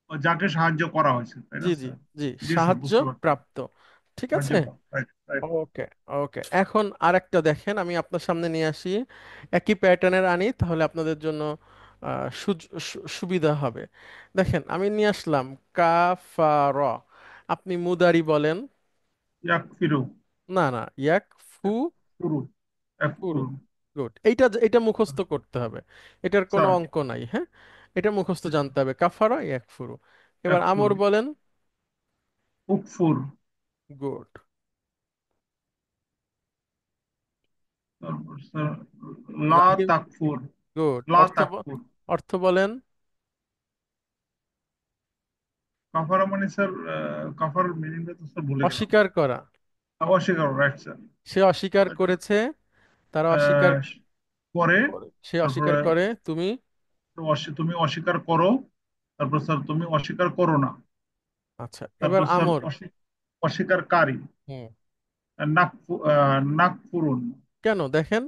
ও যাকে সাহায্য করা হয়েছে, তাই জি না জি স্যার? জি, জি স্যার, সাহায্য বুঝতে পারছি। প্রাপ্ত। ঠিক সাহায্য আছে। করা, রাইট রাইট। ওকে ওকে, এখন আরেকটা দেখেন, আমি আপনার সামনে নিয়ে আসি, একই প্যাটার্নের আনি, তাহলে আপনাদের জন্য সুবিধা হবে। দেখেন, আমি নিয়ে আসলাম কাফার। আপনি মুদারি বলেন। ইয়াকফিরু, না না, ইয়াক ফু ফুরু, ফুরু। ইয়াকফুরু। গুড, এইটা এইটা মুখস্থ করতে হবে, এটার কোনো স্যার, অঙ্ক নাই, হ্যাঁ। এটা মুখস্থ জানতে হবে, কাফারা ইয়াক ফুরু। এবার আমর ইয়াকফুরু, বলেন। উকফুর। গুড। তারপর স্যার, লা নাহি। তাকফুর, গুড। লা তাকফুর। অর্থ বলেন। কাফারা মানে স্যার, কাফার মিনিংটা তো স্যার ভুলে গেলাম। অস্বীকার করা। অস্বীকার, রাইট স্যার। সে অস্বীকার করেছে, তারা অস্বীকার আহ, পরে, করে, সে তারপরে অস্বীকার করে, তুমি। তুমি অস্বীকার করো। তারপর স্যার তুমি অস্বীকার করো না। আচ্ছা, এবার তারপর স্যার আমর। অস্বীকারী। হুম। নাকফুরুন। কেন দেখেন,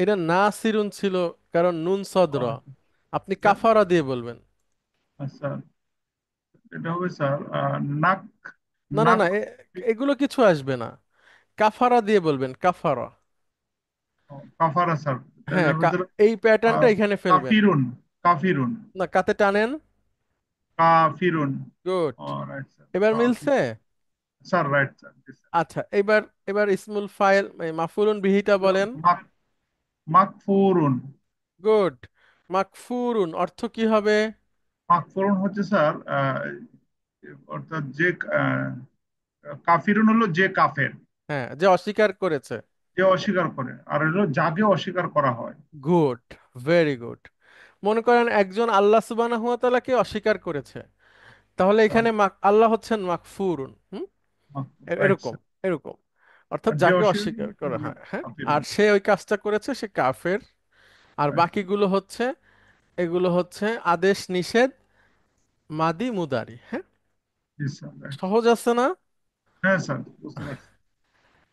এটা না সিরুন ছিল, কারণ নুন সদর। আপনি কাফারা দিয়ে বলবেন। আচ্ছা, এটা হবে স্যার নাক, না না নাক। না, এগুলো কিছু আসবে না, কাফারা দিয়ে বলবেন, কাফারা। কাফারা স্যার, তাহলে হ্যাঁ, হবে স্যার এই প্যাটার্নটা এখানে ফেলবেন। কাফিরুন, কাফিরুন, না, কাতে টানেন। কাফিরুন। গুড। রাইট স্যার, এবার মিলছে। কাফিরুন। স্যার, রাইট স্যার, জি স্যার। আচ্ছা, এবার এবার ইসমুল ফাইল মাফুলুন বিহিটা বলেন। মাকফুরুন। গুড। মাকফুরুন অর্থ কি হবে? মাকফুরুন হচ্ছে স্যার, অর্থাৎ যে কাফিরুন হলো যে কাফের, হ্যাঁ, যে অস্বীকার করেছে। যে অস্বীকার করে, আর হলো যাকে অস্বীকার করা হয়। Good, very good. মনে করেন একজন আল্লাহ সুবহানাহু ওয়া তাআলাকে অস্বীকার করেছে, তাহলে এখানে আল্লাহ হচ্ছেন মাকফুরুন। হুম। রাইট এরকম স্যার। এরকম, অর্থাৎ আর যে যাকে অস্বীকার অস্বীকার করা হয়, হ্যাঁ। কাফিরুন। আর সে ওই কাজটা করেছে, সে কাফের। আর রাইট স্যার। বাকিগুলো হচ্ছে, এগুলো হচ্ছে আদেশ নিষেধ, মাদি মুদারি, হ্যাঁ। জি স্যার, রাইট। সহজ আছে না? হ্যাঁ স্যার, বুঝতে পারছি।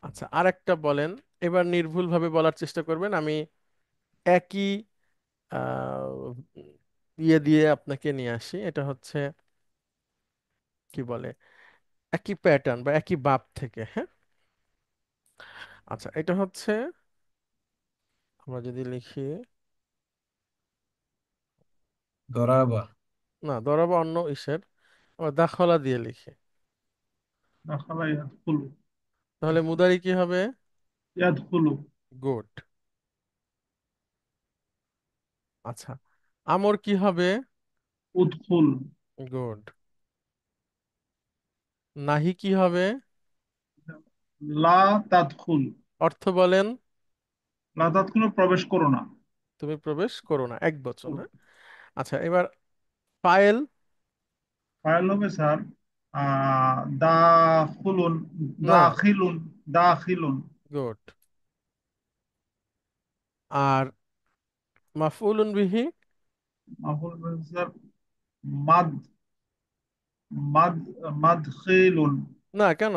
আচ্ছা, আরেকটা বলেন। এবার নির্ভুলভাবে বলার চেষ্টা করবেন, আমি একই আহ, ইয়ে দিয়ে আপনাকে নিয়ে আসি। এটা হচ্ছে কি বলে, একই প্যাটার্ন বা একই বাপ থেকে, হ্যাঁ। আচ্ছা, এটা হচ্ছে, আমরা যদি লিখি, ধরাবা। না ধরাবো অন্য ইসের, আমরা দাখলা দিয়ে লিখি, দাখালা ইয়াদখুলু, তাহলে মুদারি কি হবে? ইয়াদখুলু, গুড। আচ্ছা, আমর কি হবে? উদখুল, গুড। নাহি কি হবে? লা তাদখুল। অর্থ বলেন। লা তাদখুলু প্রবেশ করো না। তুমি প্রবেশ করো না, এক বচন, হ্যাঁ। আচ্ছা, এবার পায়েল। ফাইল হবে স্যার দাখুলুন, না, দাখিলুন, দাখিলুন। গুড। আর মাফউলুন বিহি? মাফুল বিহি স্যার মাদ, মাদ, মাদখিলুন, না, কেন?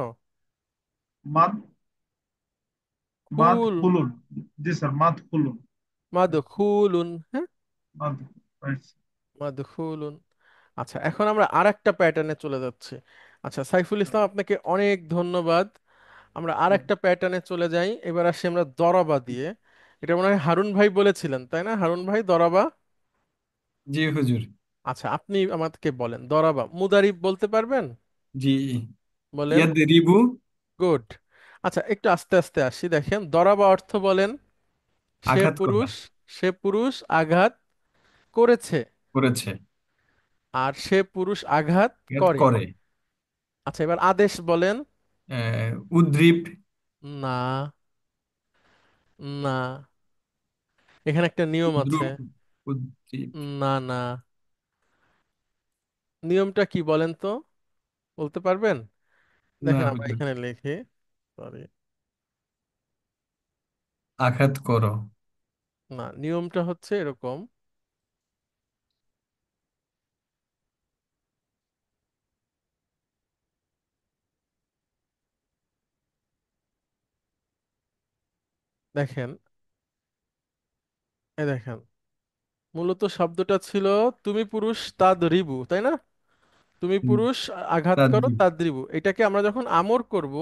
মাদ, খুল, মাদখুলুন। জি স্যার, মাদখুলুন, মাদখুলুন, হ্যাঁ, মাদ, রাইট। মাদখুলুন। আচ্ছা, এখন আমরা আরেকটা প্যাটার্নে চলে যাচ্ছি। আচ্ছা, সাইফুল ইসলাম, আপনাকে অনেক ধন্যবাদ। আমরা আরেকটা প্যাটার্নে চলে যাই। এবার আসি আমরা দরাবা দিয়ে। এটা মনে হয় হারুন ভাই বলেছিলেন, তাই না? হারুন ভাই, দরাবা। জি হুজুর। আচ্ছা, আপনি আমাকে বলেন দরাবা মুদারিব বলতে পারবেন? জি। বলেন। ইয়াদরিবু। গুড। আচ্ছা, একটু আস্তে আস্তে আসি। দেখেন, দরাবা অর্থ বলেন, সে আঘাত করা। পুরুষ, সে পুরুষ আঘাত করেছে, করেছে। আর সে পুরুষ আঘাত আঘাত করে। করে। আচ্ছা, এবার আদেশ বলেন। উদ্রিপ। না, না, এখানে একটা নিয়ম আছে। উদ্রুপ। উদ্রিপ। না, না, নিয়মটা কি বলেন তো? বলতে পারবেন? না দেখেন, আমরা হুজুর। এখানে লিখি। সরি। আঘাত করো। না, নিয়মটা হচ্ছে এরকম। দেখেন, এই দেখেন, মূলত শব্দটা ছিল তুমি পুরুষ তাদরিবু, তাই না? তুমি হুম, পুরুষ আঘাত করো তাদ্রিব। তাদরিবু। এটাকে আমরা যখন আমর করব,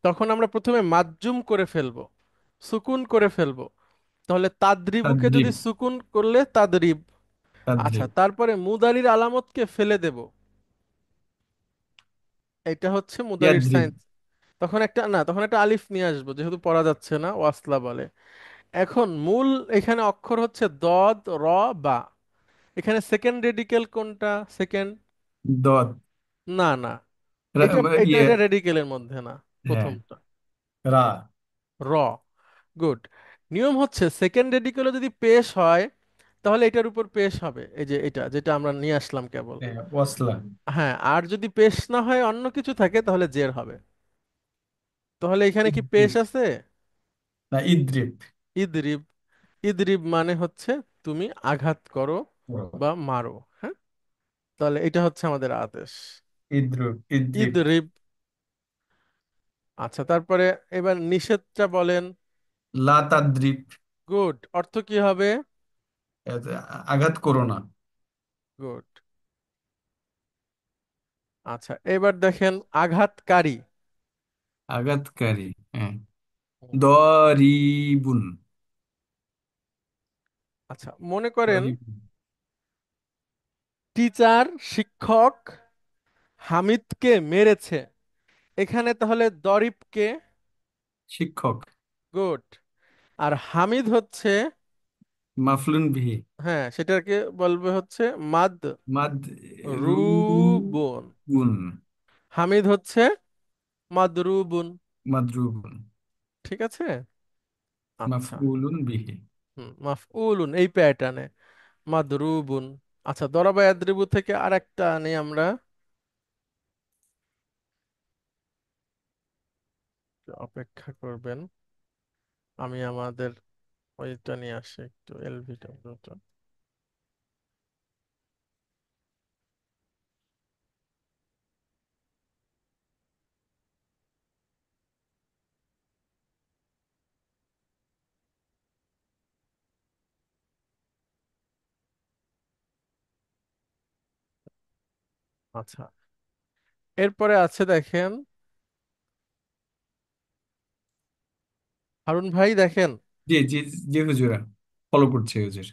তখন আমরা প্রথমে মাজ্জুম করে ফেলবো, সুকুন করে ফেলবো। তাহলে তাদরিবুকে তাদ্রিব। যদি সুকুন করলে তাদরিব। আচ্ছা, তাদ্রিব। তারপরে মুদারির আলামতকে ফেলে দেব। এটা হচ্ছে মুদারির ইয়াদ্রিব। সাইন্স। তখন একটা, না, তখন একটা আলিফ নিয়ে আসবো, যেহেতু পড়া যাচ্ছে না, ওয়াসলা বলে। এখন মূল এখানে অক্ষর হচ্ছে দদ, র, বা। এখানে সেকেন্ড রেডিকেল কোনটা? সেকেন্ড? দত। না, না, এটা এটা ইয়ে। এটা রেডিকেলের মধ্যে না, হ্যাঁ। প্রথমটা। রা। র। গুড। নিয়ম হচ্ছে সেকেন্ড রেডিকেলও যদি পেশ হয়, তাহলে এটার উপর পেশ হবে, এই যে এটা যেটা আমরা নিয়ে আসলাম কেবল। হ্যাঁ, ওয়াসলা। হ্যাঁ, আর যদি পেশ না হয়, অন্য কিছু থাকে, তাহলে জের হবে। তাহলে এখানে কি পেশ ইদ্রিব। আছে? না, ইদ্রিব। ইদরিব। ইদরিব মানে হচ্ছে তুমি আঘাত করো বা মারো। হ্যাঁ, তাহলে এটা হচ্ছে আমাদের আদেশ। ইদ্রুব। ইদ্রিব। ইদরিব। আচ্ছা, তারপরে এবার নিষেধটা বলেন। লা তাদ্রিব। গুড। অর্থ কি হবে? আঘাত করো না। গুড। আচ্ছা, এবার দেখেন আঘাতকারী। আঘাতকারী। হ্যাঁ। দরিবুন। আচ্ছা, মনে করেন দরিবুন। টিচার, শিক্ষক হামিদকে মেরেছে। এখানে তাহলে দরিবকে। শিক্ষক। গুড। আর হামিদ হচ্ছে, মাফলুন বিহি। হ্যাঁ, সেটাকে বলবে হচ্ছে মাদ মাদ। রুবুন। রুবুন। হামিদ হচ্ছে মাদরুবুন। মাদরুবুন। ঠিক আছে। আচ্ছা। মাফউলুন বিহি। মাফউলুন এই প্যাটার্নে, মাদরুবুন। আচ্ছা, দরাবা ইয়াদরিবু থেকে আরেকটা নেই আমরা। একটু অপেক্ষা করবেন, আমি আমাদের ওইটা নিয়ে আসি, একটু এলভিটা। আচ্ছা, এরপরে আছে দেখেন, হারুন ভাই দেখেন, জি জি। জি হুজুরা, ফলো করছি হুজুর।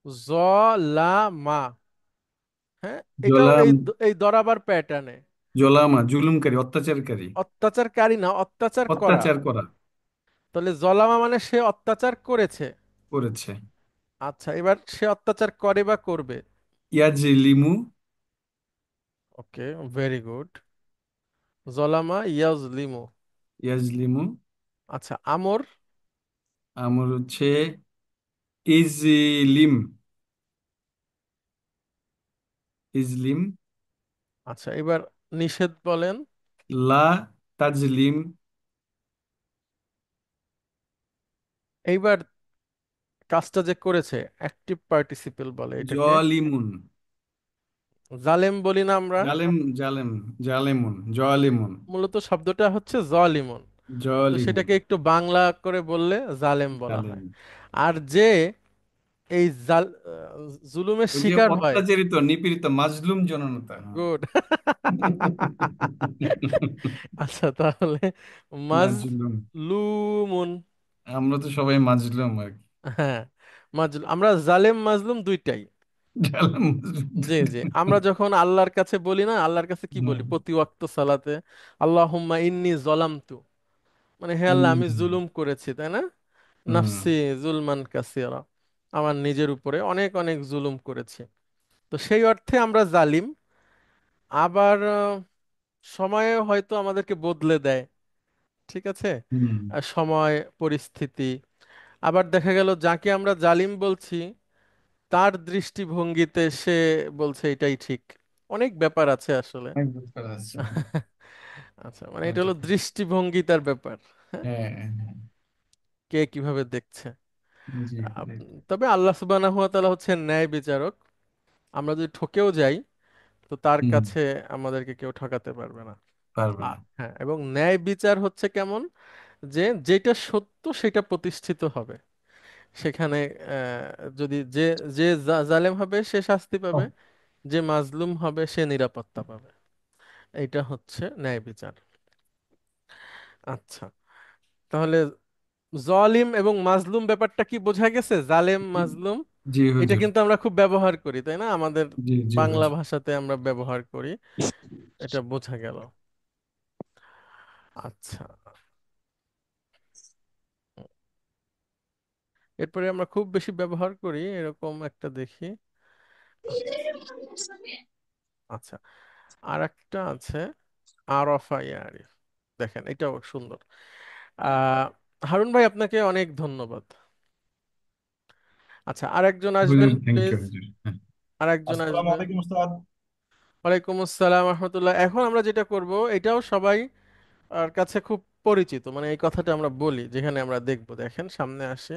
জলামা। হ্যাঁ, এটাও জলাম। এই দরাবার প্যাটার্নে। জলামা জুলুমকারী, অত্যাচারকারী। অত্যাচারকারী না, অত্যাচার করা। অত্যাচার করা। তাহলে জলামা মানে সে অত্যাচার করেছে। করেছে। আচ্ছা, এবার সে অত্যাচার করে বা করবে। ইয়াজলিমু। ওকে, ভেরি গুড। জলামা ইয়াজলিমু। ইয়াজলিমু। আচ্ছা, আমর। আমার হচ্ছে ইজলিম। ইজলিম। আচ্ছা, এবার নিষেধ বলেন। লা তাজলিম। এইবার কাজটা যে করেছে অ্যাক্টিভ পার্টিসিপল বলে এটাকে। জলিমুন। জালেম বলি না আমরা? জালেম জালেম জালেমুন জলিমুন। মূলত শব্দটা হচ্ছে জলিমন। তো জলিমুন। সেটাকে একটু বাংলা করে বললে জালেম বলা জালেম। হয়। আর যে এই জুলুমের ওই যে শিকার হয়। অত্যাচারিত নিপীড়িত মাজলুম জনতা, হ্যাঁ। গুড। আচ্ছা, তাহলে মাজলুম। মাজলুমুন। আমরা তো সবাই মাজলুম আর কি। হ্যাঁ, আমরা জালেম মাজলুম দুইটাই। জালেম মাজলুম জি জি, আমরা যখন আল্লাহর কাছে বলি না, আল্লাহর কাছে কি বলি হুম, প্রতি ওয়াক্ত সালাতে? আল্লাহুম্মা ইন্নী জলামতু, মানে হে আল্লাহ আমি হুম, জুলুম করেছি, তাই না? হুম, নাফসি জুলমান কাসীরা, আমার নিজের উপরে অনেক অনেক জুলুম করেছি। তো সেই অর্থে আমরা জালিম। আবার সময়ে হয়তো আমাদেরকে বদলে দেয়, ঠিক আছে? হুম। সময়, পরিস্থিতি। আবার দেখা গেল যাকে আমরা জালিম বলছি তার দৃষ্টিভঙ্গিতে সে বলছে এটাই ঠিক। অনেক ব্যাপার আছে আসলে। এক ব্যাপার আছে, হ্যাঁ। আচ্ছা, মানে এটা ওটা হলো ঠিক। দৃষ্টিভঙ্গিতার ব্যাপার। হ্যাঁ, হ্যাঁ, হ্যাঁ। কে কিভাবে দেখছে। জি, আপ- right. তবে আল্লাহ সুবহানাহু ওয়া তাআলা হচ্ছেন ন্যায় বিচারক। আমরা যদি ঠকেও যাই তো তার হুম, কাছে আমাদেরকে কেউ ঠকাতে পারবে না। পারবে না। হ্যাঁ, এবং ন্যায় বিচার হচ্ছে কেমন, যে যেটা সত্য সেটা প্রতিষ্ঠিত হবে সেখানে। যদি যে যে জালেম হবে সে শাস্তি পাবে, যে মাজলুম হবে সে নিরাপত্তা পাবে। এইটা হচ্ছে ন্যায় বিচার। আচ্ছা, তাহলে জালিম এবং মাজলুম ব্যাপারটা কি বোঝা গেছে? জালেম মাজলুম জি এটা হুজুর। কিন্তু আমরা খুব ব্যবহার করি, তাই না? আমাদের জি, জি বাংলা হুজুর। ভাষাতে আমরা ব্যবহার করি, এটা বোঝা গেল। আচ্ছা, এরপরে আমরা খুব বেশি ব্যবহার করি এরকম একটা দেখি। আচ্ছা, আর একটা আছে, আরফা ইয়ারিফ। দেখেন এটাও সুন্দর। আহ হারুন ভাই, আপনাকে অনেক ধন্যবাদ। আচ্ছা, আর একজন আসবেন হুজুর, থ্যাংক ইউ প্লিজ। হুজুর, হ্যাঁ। আর একজন আসসালামু আসবেন। আলাইকুম উস্তাদ। ওয়ালাইকুম আসসালাম রহমতুল্লাহ। এখন আমরা যেটা করব এটাও সবাই আর কাছে খুব পরিচিত, মানে এই কথাটা আমরা বলি যেখানে আমরা দেখব। দেখেন সামনে আসে।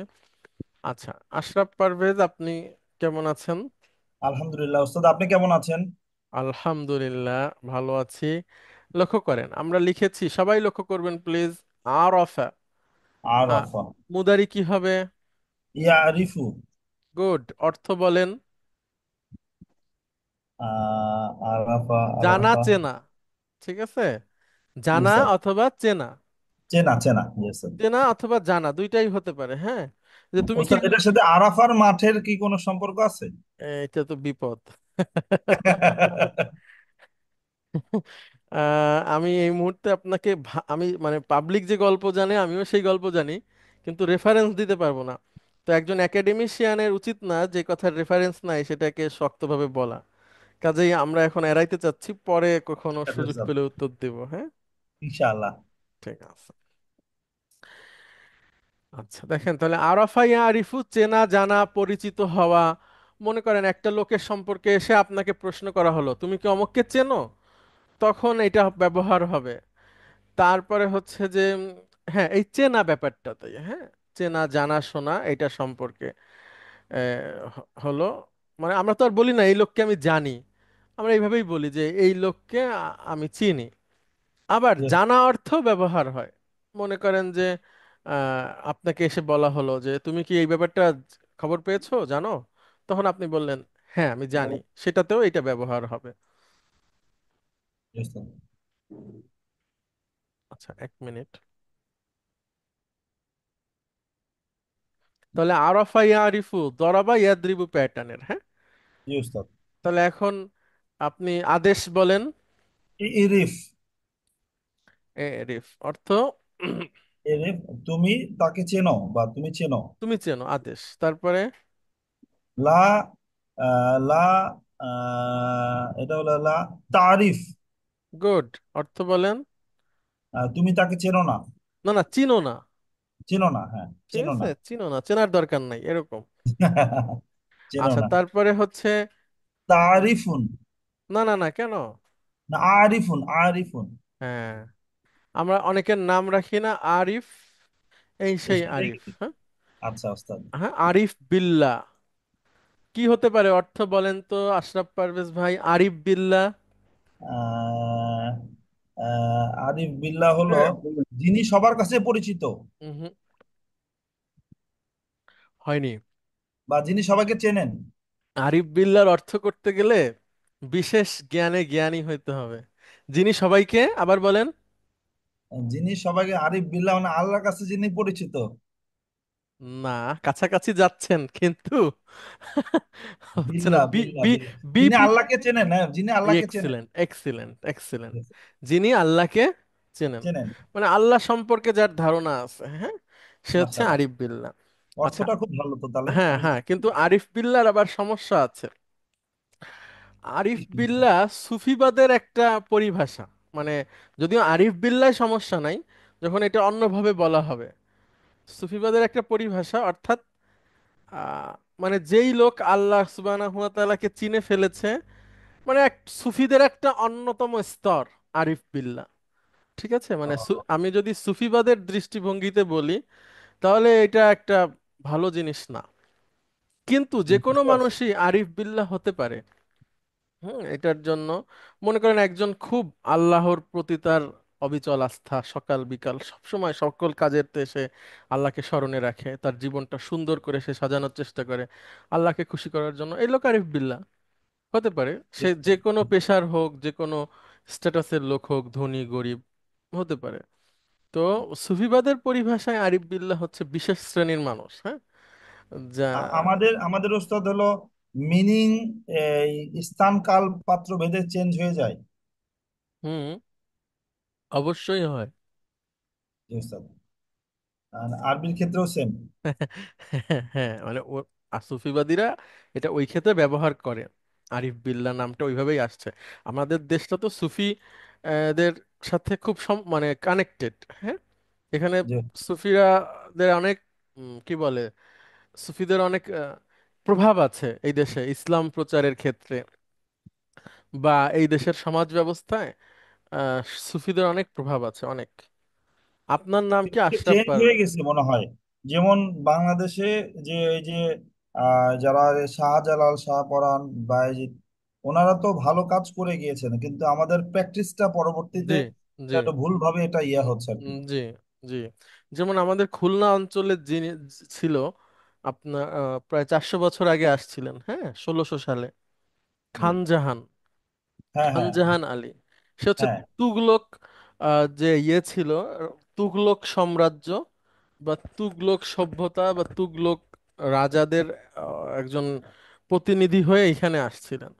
আচ্ছা, আশরাফ পারভেজ, আপনি কেমন আছেন? আলহামদুলিল্লাহ উস্তাদ, আপনি কেমন আছেন? আলহামদুলিল্লাহ, ভালো আছি। লক্ষ্য করেন আমরা লিখেছি, সবাই লক্ষ্য করবেন প্লিজ। আরফা। আ আরাফা। মুদারি কি হবে? ইয়ারিফু। গুড। অর্থ বলেন। আরাফা জানা আরাফা। চেনা, ঠিক আছে? জি জানা স্যার। অথবা চেনা। চেনা চেনা, জি স্যার। চেনা অথবা জানা দুইটাই হতে পারে, হ্যাঁ। যে তুমি কি, উস্তাদ, এটার সাথে আরাফার মাঠের কি কোনো সম্পর্ক আছে? এটা তো বিপদ। আমি এই মুহূর্তে আপনাকে আমি মানে পাবলিক যে গল্প জানে আমিও সেই গল্প জানি, কিন্তু রেফারেন্স দিতে পারবো না। তো একজন একাডেমিশিয়ানের উচিত না যে কথার রেফারেন্স নাই সেটাকে শক্তভাবে বলা। কাজেই আমরা এখন এড়াইতে চাচ্ছি, পরে কখনো ঠিক আছে সুযোগ উস্তাদ, পেলে উত্তর দেব, হ্যাঁ। ইনশাআল্লাহ। ঠিক আছে। আচ্ছা, দেখেন তাহলে আরাফা ইয়া আরিফু, চেনা জানা পরিচিত হওয়া। মনে করেন একটা লোকের সম্পর্কে এসে আপনাকে প্রশ্ন করা হলো, তুমি কি অমুককে চেনো? তখন এটা ব্যবহার হবে। তারপরে হচ্ছে যে হ্যাঁ, এই চেনা ব্যাপারটাতে, হ্যাঁ, চেনা জানা শোনা এটা সম্পর্কে হলো। মানে আমরা তো আর বলি না এই লোককে আমি জানি, আমরা এইভাবেই বলি যে এই লোককে আমি চিনি। আবার Yes, জানা অর্থ ব্যবহার হয়। মনে করেন যে আপনাকে এসে বলা হলো যে তুমি কি এই ব্যাপারটা খবর পেয়েছো, জানো? তখন আপনি বললেন হ্যাঁ আমি জানি, সেটাতেও এটা ব্যবহার হবে। yes, sir. আচ্ছা, এক মিনিট। তাহলে আরাফা ইয়ারিফু দরাবা ইয়াদ্রিবু প্যাটার্নের, হ্যাঁ। জি উস্তাদ। তাহলে এখন আপনি আদেশ বলেন। ইরিফ। রিফ অর্থ ইরিফ, তুমি তাকে চেনো বা তুমি চেনো। তুমি চেনো, আদেশ। তারপরে লা লা এটা হলো লা তারিফ। গুড। অর্থ বলেন। তুমি তাকে চেনো না। না না, চিনো না। চেনো না, হ্যাঁ, ঠিক চেনো আছে, না। চিনো না, চেনার দরকার নাই এরকম। চেনো আচ্ছা, না। তারপরে হচ্ছে তারিফুন। না না না, কেন? না, আরিফুন, আরিফুন। হ্যাঁ, আমরা অনেকের নাম রাখি না আরিফ, এই সেই সেটাই আরিফ। কি? হ্যাঁ, আচ্ছা ওস্তাদ। হ্যাঁ, আরিফ বিল্লাহ কি হতে পারে অর্থ বলেন তো আশরাফ পারভেজ ভাই? আরিফ বিল্লাহ। আহ, আরিফ বিল্লাহ হলো হ্যাঁ বলুন। যিনি সবার কাছে পরিচিত, হুম, হয়নি। বা যিনি সবাইকে চেনেন। আরিফ বিল্লাহর অর্থ করতে গেলে বিশেষ জ্ঞানে জ্ঞানী হইতে হবে। যিনি সবাইকে, আবার বলেন। যিনি সবাইকে, আরিফ বিল্লাহ মানে আল্লাহর কাছে যিনি পরিচিত। না, কাছাকাছি যাচ্ছেন কিন্তু হচ্ছে না। বিল্লাহ, বি বিল্লাহ, বি বিল্লাহ, বি যিনি প্রি- আল্লাহকে চেনেন, হ্যাঁ, যিনি আল্লাহকে চেনেন। Excellent, excellent, excellent. যিনি আল্লাহকে চেনেন, চেনেন। মানে আল্লাহ সম্পর্কে যার ধারণা আছে, হ্যাঁ, সে হচ্ছে মাশাআল্লাহ, আরিফ বিল্লাহ। আচ্ছা, অর্থটা খুব ভালো তো তাহলে। হ্যাঁ হ্যাঁ, কিন্তু আরিফ বিল্লাহর আবার সমস্যা আছে। আরিফ বিল্লাহ সুফিবাদের একটা পরিভাষা, মানে যদিও আরিফ বিল্লাহ সমস্যা নাই যখন এটা অন্যভাবে বলা হবে। সুফিবাদের একটা পরিভাষা, অর্থাৎ আহ, মানে যেই লোক আল্লাহ সুবহানাহু ওয়া তাআলাকে চিনে ফেলেছে, মানে এক সুফিদের একটা অন্যতম স্তর আরিফ বিল্লাহ। ঠিক আছে, মানে আমি যদি সুফিবাদের দৃষ্টিভঙ্গিতে বলি তাহলে এটা একটা ভালো জিনিস না, কিন্তু যে কোনো বুঝতে পারছি। মানুষই আরিফ বিল্লাহ হতে পারে। এটার জন্য মনে করেন একজন খুব আল্লাহর প্রতি তার অবিচল আস্থা, সকাল বিকাল সবসময় সকল কাজের সে আল্লাহকে স্মরণে রাখে, তার জীবনটা সুন্দর করে সে সাজানোর চেষ্টা করে আল্লাহকে খুশি করার জন্য, এই লোক আরিফ বিল্লাহ হতে পারে। সে যে কোনো পেশার হোক, যে কোনো স্ট্যাটাসের লোক হোক, ধনী গরিব হতে পারে। তো সুফিবাদের পরিভাষায় আরিফ বিল্লাহ হচ্ছে বিশেষ শ্রেণীর মানুষ, হ্যাঁ, যা আমাদের আমাদের ওস্তাদ হলো মিনিং, স্থান কাল পাত্র ভেদে চেঞ্জ হয়ে যায়। হুম, অবশ্যই হয়। জি ওস্তাদ। আর আরবির ক্ষেত্রেও সেম। হ্যাঁ, মানে ও সুফিবাদীরা এটা ওই ক্ষেত্রে ব্যবহার করে, আরিফ বিল্লাহ নামটা ওইভাবেই আসছে। আমাদের দেশটা তো সুফি দের সাথে খুব মানে কানেক্টেড, হ্যাঁ। এখানে যে সুফিরাদের অনেক কি বলে, সুফিদের অনেক প্রভাব আছে এই দেশে ইসলাম প্রচারের ক্ষেত্রে, বা এই দেশের সমাজ ব্যবস্থায় আহ, সুফিদের অনেক প্রভাব আছে, অনেক। আপনার নাম কি আশরাফ চেঞ্জ হয়ে পারভেজ? গেছে মনে হয়। যেমন বাংলাদেশে যে এই যে যারা শাহজালাল, শাহপরাণ, বায়েজিদ, ওনারা তো ভালো কাজ করে গিয়েছেন, কিন্তু আমাদের প্র্যাকটিসটা পরবর্তীতে জি, জি, একটু ভুল ভাবে এটা ইয়া হচ্ছে আর কি। জি, জি। যেমন আমাদের খুলনা অঞ্চলে যিনি ছিল, আপনার প্রায় 400 বছর আগে আসছিলেন, হ্যাঁ, 1600 সালে, জি। খানজাহান, হ্যাঁ, হ্যাঁ, খানজাহান আলী। সে হচ্ছে হ্যাঁ। তুগলক যে ছিল, তুগলক সাম্রাজ্য বা তুগলক সভ্যতা বা তুগলক রাজাদের একজন প্রতিনিধি হয়ে এখানে আসছিলেন।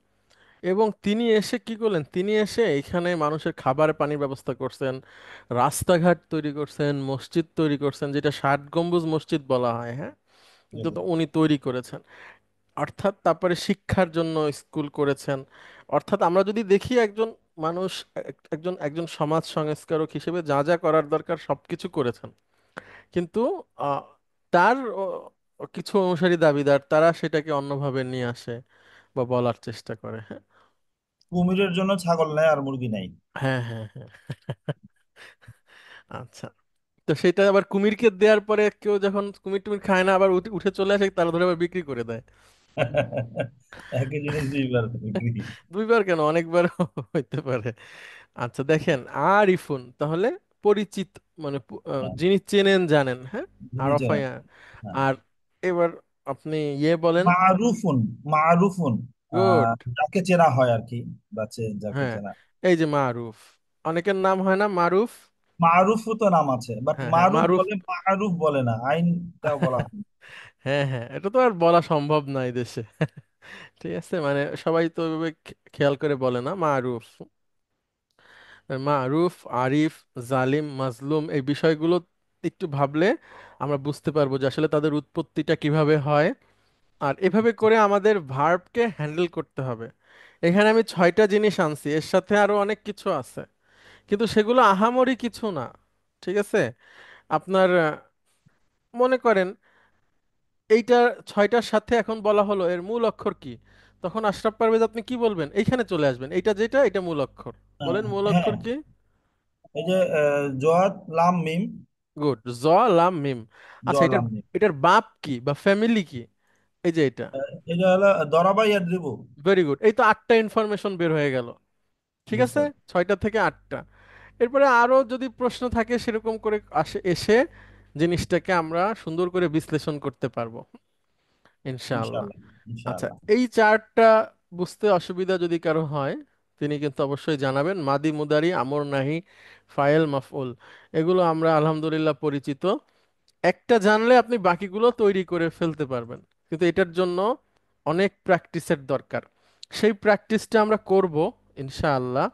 এবং তিনি এসে কি করলেন, তিনি এসে এখানে মানুষের খাবার পানির ব্যবস্থা করছেন, রাস্তাঘাট তৈরি করছেন, মসজিদ তৈরি করছেন, যেটা 60 গম্বুজ মসজিদ বলা হয়, হ্যাঁ, জি, তো জি। তো উনি তৈরি করেছেন। অর্থাৎ তারপরে শিক্ষার জন্য স্কুল করেছেন। অর্থাৎ আমরা যদি দেখি একজন মানুষ একজন একজন সমাজ সংস্কারক হিসেবে যা যা করার দরকার সবকিছু করেছেন, কিন্তু আহ, তার কিছু অনুসারী দাবিদার তারা সেটাকে অন্যভাবে নিয়ে আসে বা বলার চেষ্টা করে। হ্যাঁ, কুমিরের জন্য ছাগল নেই আর মুরগি নেই। হ্যাঁ, হ্যাঁ, হ্যাঁ। আচ্ছা, তো সেটা আবার কুমিরকে দেওয়ার পরে কেউ যখন কুমির টুমির খায় না, আবার উঠে উঠে চলে আসে, তারা ধরে আবার বিক্রি করে দেয়। একই জিনিস দুইবার বিক্রি। দুইবার কেন, অনেকবার হইতে পারে। আচ্ছা দেখেন, আরিফুন তাহলে পরিচিত, মানে হ্যাঁ, যিনি চেনেন জানেন, হ্যাঁ, যিনি চেনেন। আরফায়া। হ্যাঁ। আর এবার আপনি বলেন। মারুফুন, মারুফুন, গুড। যাকে চেনা হয় আর কি, বা যাকে হ্যাঁ, চেনা। এই যে মারুফ, অনেকের নাম হয় না মারুফ। মারুফও তো নাম আছে, বাট হ্যাঁ হ্যাঁ, মারুফ মারুফ। বলে, মারুফ বলে না, আইনটাও বলা হয়। হ্যাঁ হ্যাঁ, এটা তো আর বলা সম্ভব নয় দেশে। ঠিক আছে, মানে সবাই তো ওইভাবে খেয়াল করে বলে না মারুফ। মারুফ, আরিফ, জালিম, মাজলুম, এই বিষয়গুলো একটু ভাবলে আমরা বুঝতে পারবো যে আসলে তাদের উৎপত্তিটা কিভাবে হয়। আর এভাবে করে আমাদের ভার্বকে হ্যান্ডেল করতে হবে। এখানে আমি 6টা জিনিস আনছি, এর সাথে আরো অনেক কিছু আছে, কিন্তু সেগুলো আহামরি কিছু না। ঠিক আছে, আপনার মনে করেন এইটা 6টার সাথে এখন বলা হলো এর মূল অক্ষর কি, তখন আশরাফ পারভেজ আপনি কি বলবেন? এইখানে চলে আসবেন, এইটা যেটা এটা মূল অক্ষর। হ্যাঁ, বলেন মূল হ্যাঁ, অক্ষর কি? এই যে জোয়াদ লাম মিম। গুড, জ লাম মিম। আচ্ছা, জোয়াদ এটার লাম মিম। এটার বাপ কি বা ফ্যামিলি কি? এই যে এটা। এটা হলো দরাবা ইয়াদ্রিবু। ভেরি গুড, এই তো 8টা ইনফরমেশন বের হয়ে গেল। ঠিক জি আছে, স্যার। 6টা থেকে 8টা। এরপরে আরো যদি প্রশ্ন থাকে সেরকম করে এসে জিনিসটাকে আমরা সুন্দর করে বিশ্লেষণ করতে পারবো ইনশাআল্লাহ। ইনশাআল্লাহ, আচ্ছা, ইনশাআল্লাহ। এই চার্টটা বুঝতে অসুবিধা যদি কারো হয় তিনি কিন্তু অবশ্যই জানাবেন। মাদি, মুদারি, আমর, নাহি, ফাইল, মাফউল, এগুলো আমরা আলহামদুলিল্লাহ পরিচিত। একটা জানলে আপনি বাকিগুলো তৈরি করে ফেলতে পারবেন, কিন্তু এটার জন্য অনেক প্র্যাকটিসের দরকার। সেই প্র্যাকটিসটা আমরা করব ইনশাআল্লাহ।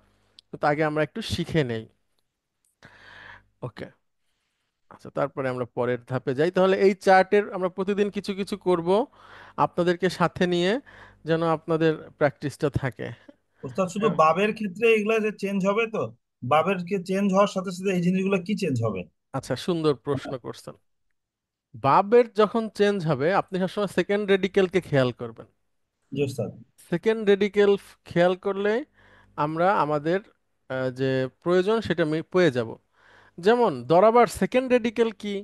তো আগে আমরা একটু শিখে নেই। ওকে। আচ্ছা, তারপরে আমরা পরের ধাপে যাই। তাহলে এই চার্টের আমরা প্রতিদিন কিছু কিছু করব আপনাদেরকে সাথে নিয়ে, যেন আপনাদের প্র্যাকটিসটা থাকে। ওস্তাদ, শুধু হ্যাঁ। বাবের ক্ষেত্রে এগুলা যে চেঞ্জ হবে তো? বাবের কে চেঞ্জ হওয়ার সাথে সাথে এই জিনিসগুলো কি চেঞ্জ হবে? আচ্ছা, সুন্দর প্রশ্ন করছেন। ভার্বের যখন চেঞ্জ হবে আপনি সবসময় সেকেন্ড রেডিকেলকে খেয়াল করবেন। জি ওস্তাদ। সেকেন্ড রেডিকেল খেয়াল করলে আমরা আমাদের যে প্রয়োজন সেটা পেয়ে যাব। যেমন দরাবার সেকেন্ড রেডিকেল কি?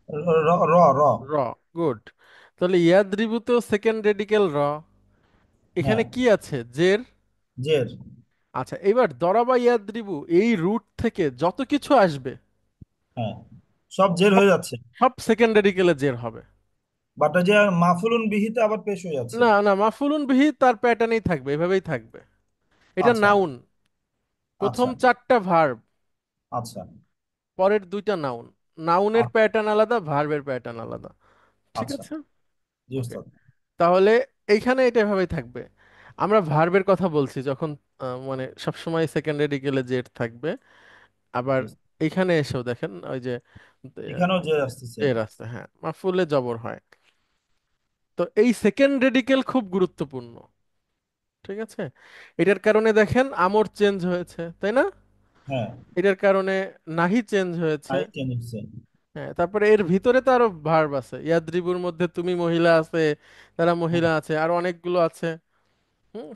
র র র। র। গুড। তাহলে ইয়াদ্রিবুতেও সেকেন্ড রেডিকেল র। এখানে হ্যাঁ, কি আছে? জের। জের। আচ্ছা, এবার দরাবা ইয়াদ্রিবু এই রুট থেকে যত কিছু আসবে হ্যাঁ, সব জের সব হয়ে যাচ্ছে। সব সেকেন্ড রেডিকেলে জের হবে। বাট যে মাফুলুন বিহিতে আবার পেশ হয়ে যাচ্ছে। না না, মাফুলুন বিহি তার প্যাটার্নেই থাকবে, এভাবেই থাকবে। এটা আচ্ছা, নাউন। প্রথম আচ্ছা, 4টা ভার্ব, আচ্ছা, পরের 2টা নাউন। নাউনের আচ্ছা, প্যাটার্ন আলাদা, ভার্বের প্যাটার্ন আলাদা। ঠিক আচ্ছা। আছে। জি ওকে। ওস্তাদ। তাহলে এইখানে এটা এভাবেই থাকবে। আমরা ভার্বের কথা বলছি যখন মানে সবসময় সেকেন্ড রেডিকেলে জেড থাকবে। আবার জি। এইখানে এসেও দেখেন ওই যে এখানেও জের আসতেছে। জের আছে, হ্যাঁ, মাফুলে জবর হয়। তো এই সেকেন্ড রেডিকেল খুব গুরুত্বপূর্ণ। ঠিক আছে। এটার কারণে দেখেন আমর চেঞ্জ হয়েছে, তাই না? হ্যাঁ, এটার কারণে নাহি চেঞ্জ হয়েছে। তাই চেঞ্জ হচ্ছে। হ্যাঁ, তারপরে এর ভিতরে তো আরো ভার্ব আছে, ইয়াদ্রিবুর মধ্যে তুমি মহিলা আছে, তারা হ্যাঁ, মহিলা আছে, আর অনেকগুলো আছে।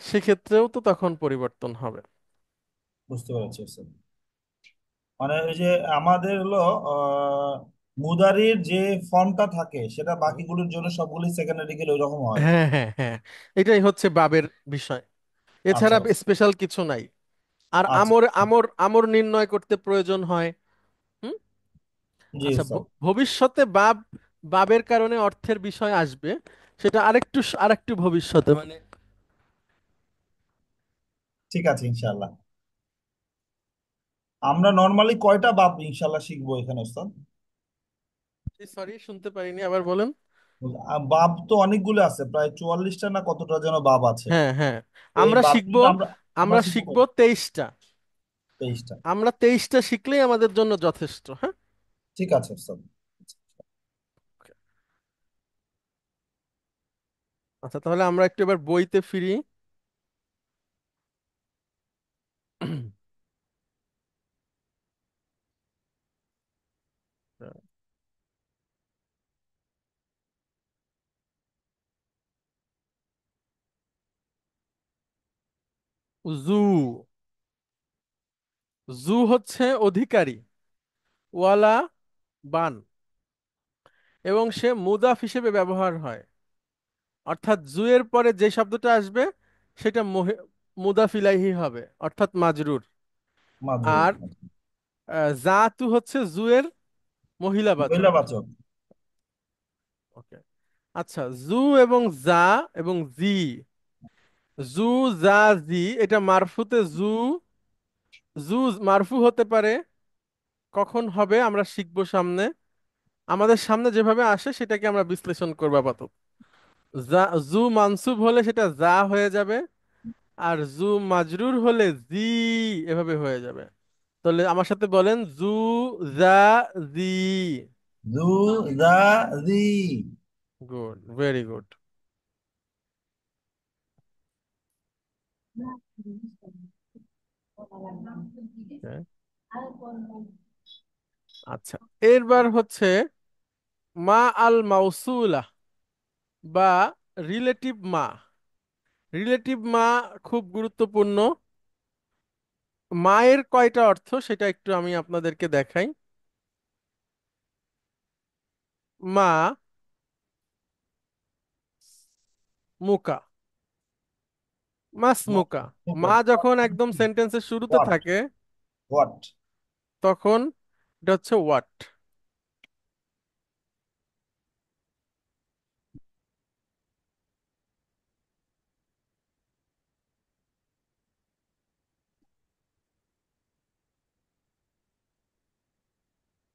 সেক্ষেত্রেও তো তখন পরিবর্তন হবে। বুঝতে পেরেছি ওস্তাদ। মানে ওই যে আমাদের হলো আহ, মুদারির যে ফর্মটা থাকে সেটা হুম। বাকিগুলোর জন্য সবগুলি সেকেন্ডারি গেলে ওই রকম হয়। হ্যাঁ হ্যাঁ হ্যাঁ, এটাই হচ্ছে বাবের বিষয়। আচ্ছা, এছাড়া আচ্ছা, স্পেশাল কিছু নাই। আর আচ্ছা। আমর আমর আমর নির্ণয় করতে প্রয়োজন হয়। হুম। জি আচ্ছা, স্যার। ভবিষ্যতে বাবের কারণে অর্থের বিষয় আসবে, সেটা আরেকটু ভবিষ্যতে, মানে ঠিক আছে, ইনশাআল্লাহ। আমরা নর্মালি কয়টা বাব ইনশাআল্লাহ শিখবো এখানে ওস্তাদ? সরি, শুনতে পারিনি, আবার বলেন। বাব তো অনেকগুলো আছে, প্রায় 44টা না কতটা যেন বাব আছে। হ্যাঁ হ্যাঁ, তো এই আমরা শিখবো বাবগুলো আমরা আমরা আমরা শিখবো শিখবো 23টা। 23টা। আমরা 23টা শিখলেই আমাদের জন্য যথেষ্ট। হ্যাঁ। ঠিক আছে ওস্তাদ। আচ্ছা, তাহলে আমরা একটু এবার বইতে ফিরি। জু। জু হচ্ছে অধিকারী, ওয়ালা, বান, এবং সে মুদাফ হিসেবে ব্যবহার হয়। অর্থাৎ জু এর পরে যে শব্দটা আসবে সেটা মুদাফ ইলাইহি হবে, অর্থাৎ মাজরুর। মাধুরী। আর জাতু হচ্ছে জু এর মহিলাবাচক। মহিলাবাচক। ওকে। আচ্ছা, জু এবং জা এবং জি, জু, জা, জি, এটা মারফুতে জু। জু মারফু হতে পারে, কখন হবে আমরা শিখবো সামনে। আমাদের সামনে যেভাবে আসে সেটাকে আমরা বিশ্লেষণ করবো আপাতত। জা, জু মানসুব হলে সেটা জা হয়ে যাবে, আর জু মাজরুর হলে জি এভাবে হয়ে যাবে। তাহলে আমার সাথে বলেন জু, জা, জি। দু দা দি। Good, very good. আচ্ছা, এরবার হচ্ছে মা আল মাউসুলা বা রিলেটিভ মা। রিলেটিভ মা খুব গুরুত্বপূর্ণ। মায়ের কয়টা অর্থ সেটা একটু আমি আপনাদেরকে দেখাই। মা মুকা, মাসমুকা। মা যখন একদম সেন্টেন্সের শুরুতে হোয়াট থাকে হোয়াট তখন এটা হচ্ছে হোয়াট।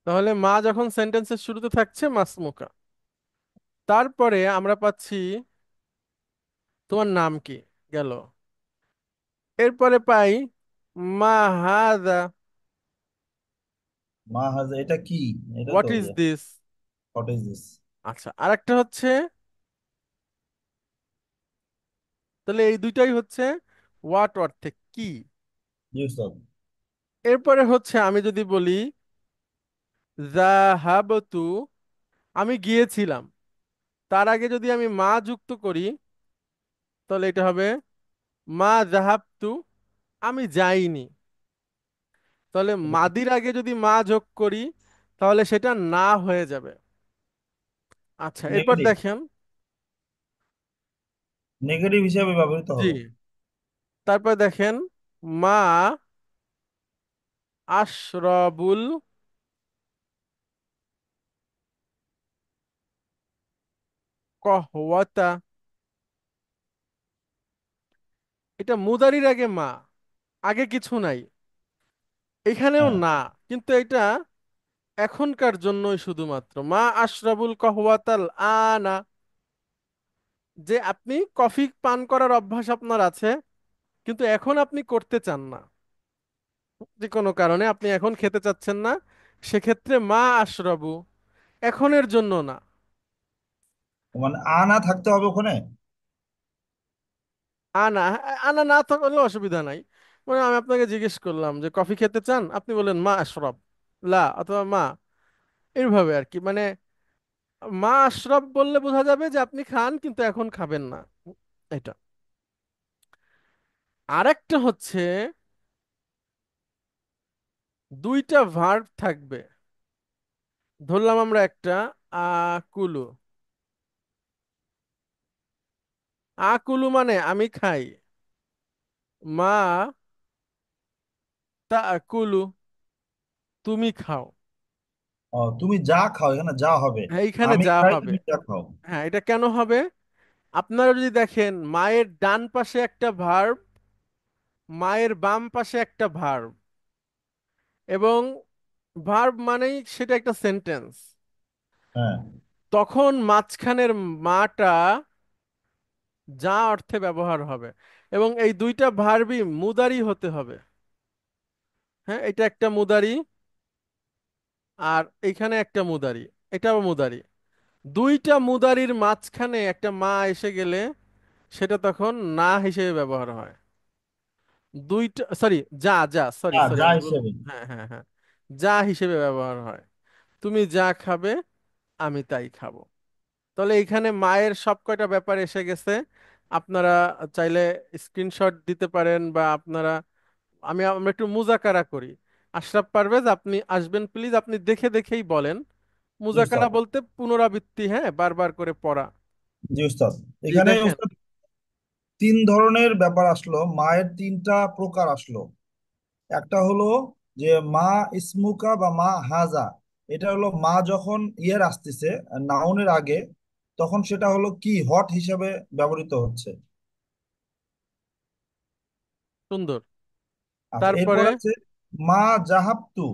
তাহলে মা যখন সেন্টেন্সের শুরুতে থাকছে মাসমুকা। তারপরে আমরা পাচ্ছি তোমার নাম কি, গেল। এরপরে পাই মা হাদা, মা হাজ, এটা কি? এটা হোয়াট তো ইজ যে দিস। What is this. আচ্ছা, আরেকটা হচ্ছে, তাহলে এই দুইটাই হচ্ছে হোয়াট অর্থে কি। জি উস্তাদ। এরপরে হচ্ছে আমি যদি বলি যাহাবতু, আমি গিয়েছিলাম, তার আগে যদি আমি মা যুক্ত করি তাহলে এটা হবে মা যাহাবতু, আমি যাইনি। তাহলে মাদির আগে যদি মা যোগ করি তাহলে সেটা না হয়ে যাবে। আচ্ছা, এরপর নেগেটিভ, দেখেন। নেগেটিভ হিসাবে ব্যবহৃত জি, হবে। তারপর দেখেন মা আশরাবুল কহওয়াতা, এটা মুদারির আগে মা, আগে কিছু নাই, এখানেও হ্যাঁ, না, কিন্তু এটা এখনকার জন্যই শুধুমাত্র মা আশরাবুল কহওয়াতাল আনা। যে আপনি কফি পান করার অভ্যাস আপনার আছে কিন্তু এখন আপনি করতে চান না, যে কোনো কারণে আপনি এখন খেতে চাচ্ছেন না, সেক্ষেত্রে মা আশরাবু, এখনের জন্য না। মানে আনা থাকতে হবে ওখানে। আনা, আনা না থাকলে অসুবিধা নাই। মানে আমি আপনাকে জিজ্ঞেস করলাম যে কফি খেতে চান, আপনি বললেন মা আশরাব, লা অথবা মা, এইভাবে আর কি। মানে মা আশরাব বললে বোঝা যাবে যে আপনি খান কিন্তু এখন খাবেন না, এটা। আরেকটা হচ্ছে দুইটা ভার্ব থাকবে। ধরলাম আমরা একটা আকুলু, আকুলু মানে আমি খাই, মা তা আকুলু, তুমি খাও। ও, তুমি যা খাও, এখানে যা হবে। হ্যাঁ, এইখানে আমি যা খাই, হবে। তুমি যা খাও। হ্যাঁ, এটা কেন হবে? আপনারা যদি দেখেন মায়ের ডান পাশে একটা ভার্ব, মায়ের বাম পাশে একটা ভার্ব, এবং ভার্ব মানেই সেটা একটা সেন্টেন্স, হ্যাঁ, তখন মাঝখানের মাটা যা অর্থে ব্যবহার হবে, এবং এই দুইটা ভার্বই মুদারি হতে হবে। হ্যাঁ, এটা একটা মুদারি আর এইখানে একটা মুদারি, এটাও মুদারি। দুইটা মুদারির মাঝখানে একটা মা এসে গেলে সেটা তখন না হিসেবে ব্যবহার হয়। দুইটা, সরি, যা যা, সরি যা সরি, যা আমি হিসেবে। হ্যাঁ হ্যাঁ হ্যাঁ, যা হিসেবে ব্যবহার হয়। তুমি যা খাবে আমি তাই খাবো। তাহলে এইখানে মায়ের সব কয়টা ব্যাপার এসে গেছে। আপনারা চাইলে স্ক্রিনশট দিতে পারেন, বা আপনারা, আমরা একটু মুজাকারা করি। আশরাফ পারভেজ, আপনি আসবেন প্লিজ, আপনি দেখে দেখেই বলেন। জি মুজাকারা উস্তাদ। বলতে পুনরাবৃত্তি, হ্যাঁ, বারবার করে পড়া। জি উস্তাদ। জি, এখানে দেখেন। উস্তাদ তিন ধরনের ব্যাপার আসলো, মায়ের তিনটা প্রকার আসলো। একটা হলো যে মা ইসমুকা বা মা হাজা, এটা হলো মা যখন ইয়ের আসতেছে, নাউনের আগে, তখন সেটা হলো কি, হট হিসাবে ব্যবহৃত হচ্ছে। সুন্দর। আচ্ছা, এরপর তারপরে আছে মা জাহাবতু।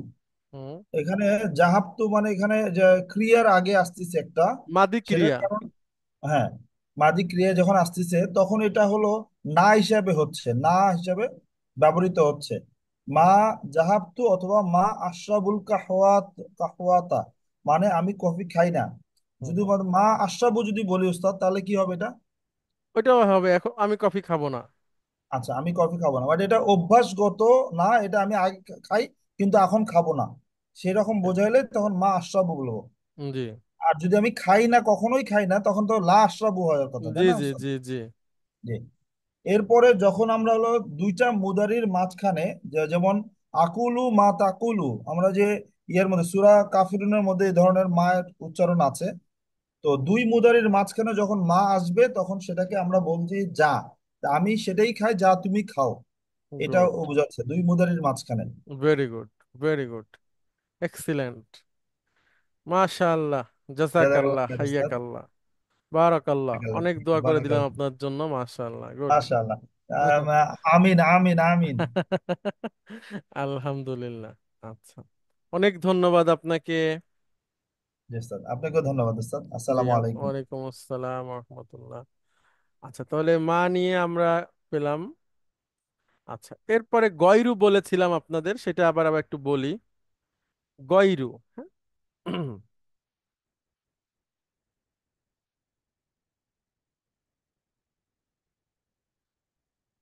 হুম, এখানে জাহাবতু মানে এখানে যে ক্রিয়ার আগে আসতেছে একটা, মাদি সেটার ক্রিয়া। কারণ, হ্যাঁ, মাদি ক্রিয়া যখন আসতেছে তখন এটা হলো না হিসাবে হচ্ছে, না হিসাবে ব্যবহৃত হচ্ছে। মা জাহাবতু অথবা মা আশরাবুল কাহওয়াতা, মানে আমি কফি খাই না। হুম যদি হুম, মা আশরাবু যদি বলি উস্তাদ, তাহলে কি হবে এটা? ওইটাও হবে, এখন আমি কফি খাবো না। আচ্ছা, আমি কফি খাবো না, বাট এটা অভ্যাসগত, না এটা আমি আগে খাই কিন্তু এখন খাবো না, সেরকম বোঝাইলে তখন মা আশরাবু বলবো। জি আর যদি আমি খাই না, কখনোই খাই না, তখন তো লা আশরাবু হওয়ার কথা, জি তাই না জি উস্তাদ? জি জি। জি। এরপরে যখন আমরা হলো দুইটা মুদারির মাঝখানে, যেমন আকুলু মা তাকুলু, আমরা যে ইয়ের মধ্যে সূরা কাফিরুনের মধ্যে এই ধরনের মায়ের উচ্চারণ আছে। তো দুই মুদারির মাঝখানে যখন মা আসবে তখন সেটাকে আমরা বলছি যা, তা আমি সেটাই খাই যা তুমি খাও, এটা গুড, ও বোঝাচ্ছে দুই মুদারির মাঝখানে। Very good, very good, excellent, মাশাআল্লাহ, জাযাকাল্লাহ জাযাকাল্লাহ, খাইর স্যার। হাইয়াকাল্লাহ, বারাকাল্লাহ, জাযাকাল্লাহ অনেক দোয়া করে দিলাম বারাকাল্লাহ। আপনার জন্য, মাশাআল্লাহ, গুড। মাশাআল্লাহ। আমিন আমিন আমিন। আলহামদুলিল্লাহ। আচ্ছা, অনেক ধন্যবাদ আপনাকে। জি স্যার, আপনাকেও ধন্যবাদ স্যার। জি, আসসালামু আলাইকুম। ওয়ালাইকুম আসসালাম রহমতুল্লাহ। আচ্ছা, তাহলে মা নিয়ে আমরা পেলাম। আচ্ছা, এরপরে গয়রু বলেছিলাম আপনাদের, সেটা আবার আবার একটু বলি। গয়রু, হ্যাঁ?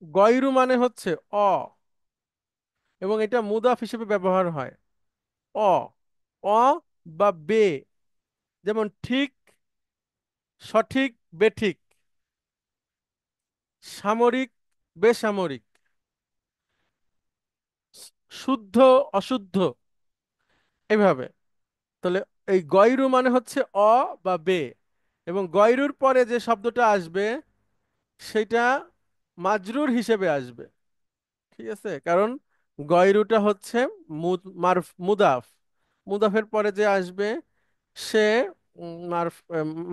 গয়রু মানে হচ্ছে অ, এবং এটা মুদাফ হিসেবে ব্যবহার হয়। অ, অ বা বে, যেমন ঠিক, সঠিক, বেঠিক, সামরিক, বেসামরিক, শুদ্ধ, অশুদ্ধ, এভাবে। তাহলে এই গয়রু মানে হচ্ছে অ বা বে, এবং গয়রুর পরে যে শব্দটা আসবে সেটা মাজরুর হিসেবে আসবে। ঠিক আছে, কারণ গয়রুটা হচ্ছে মুদাফ, মুদাফের পরে যে আসবে সে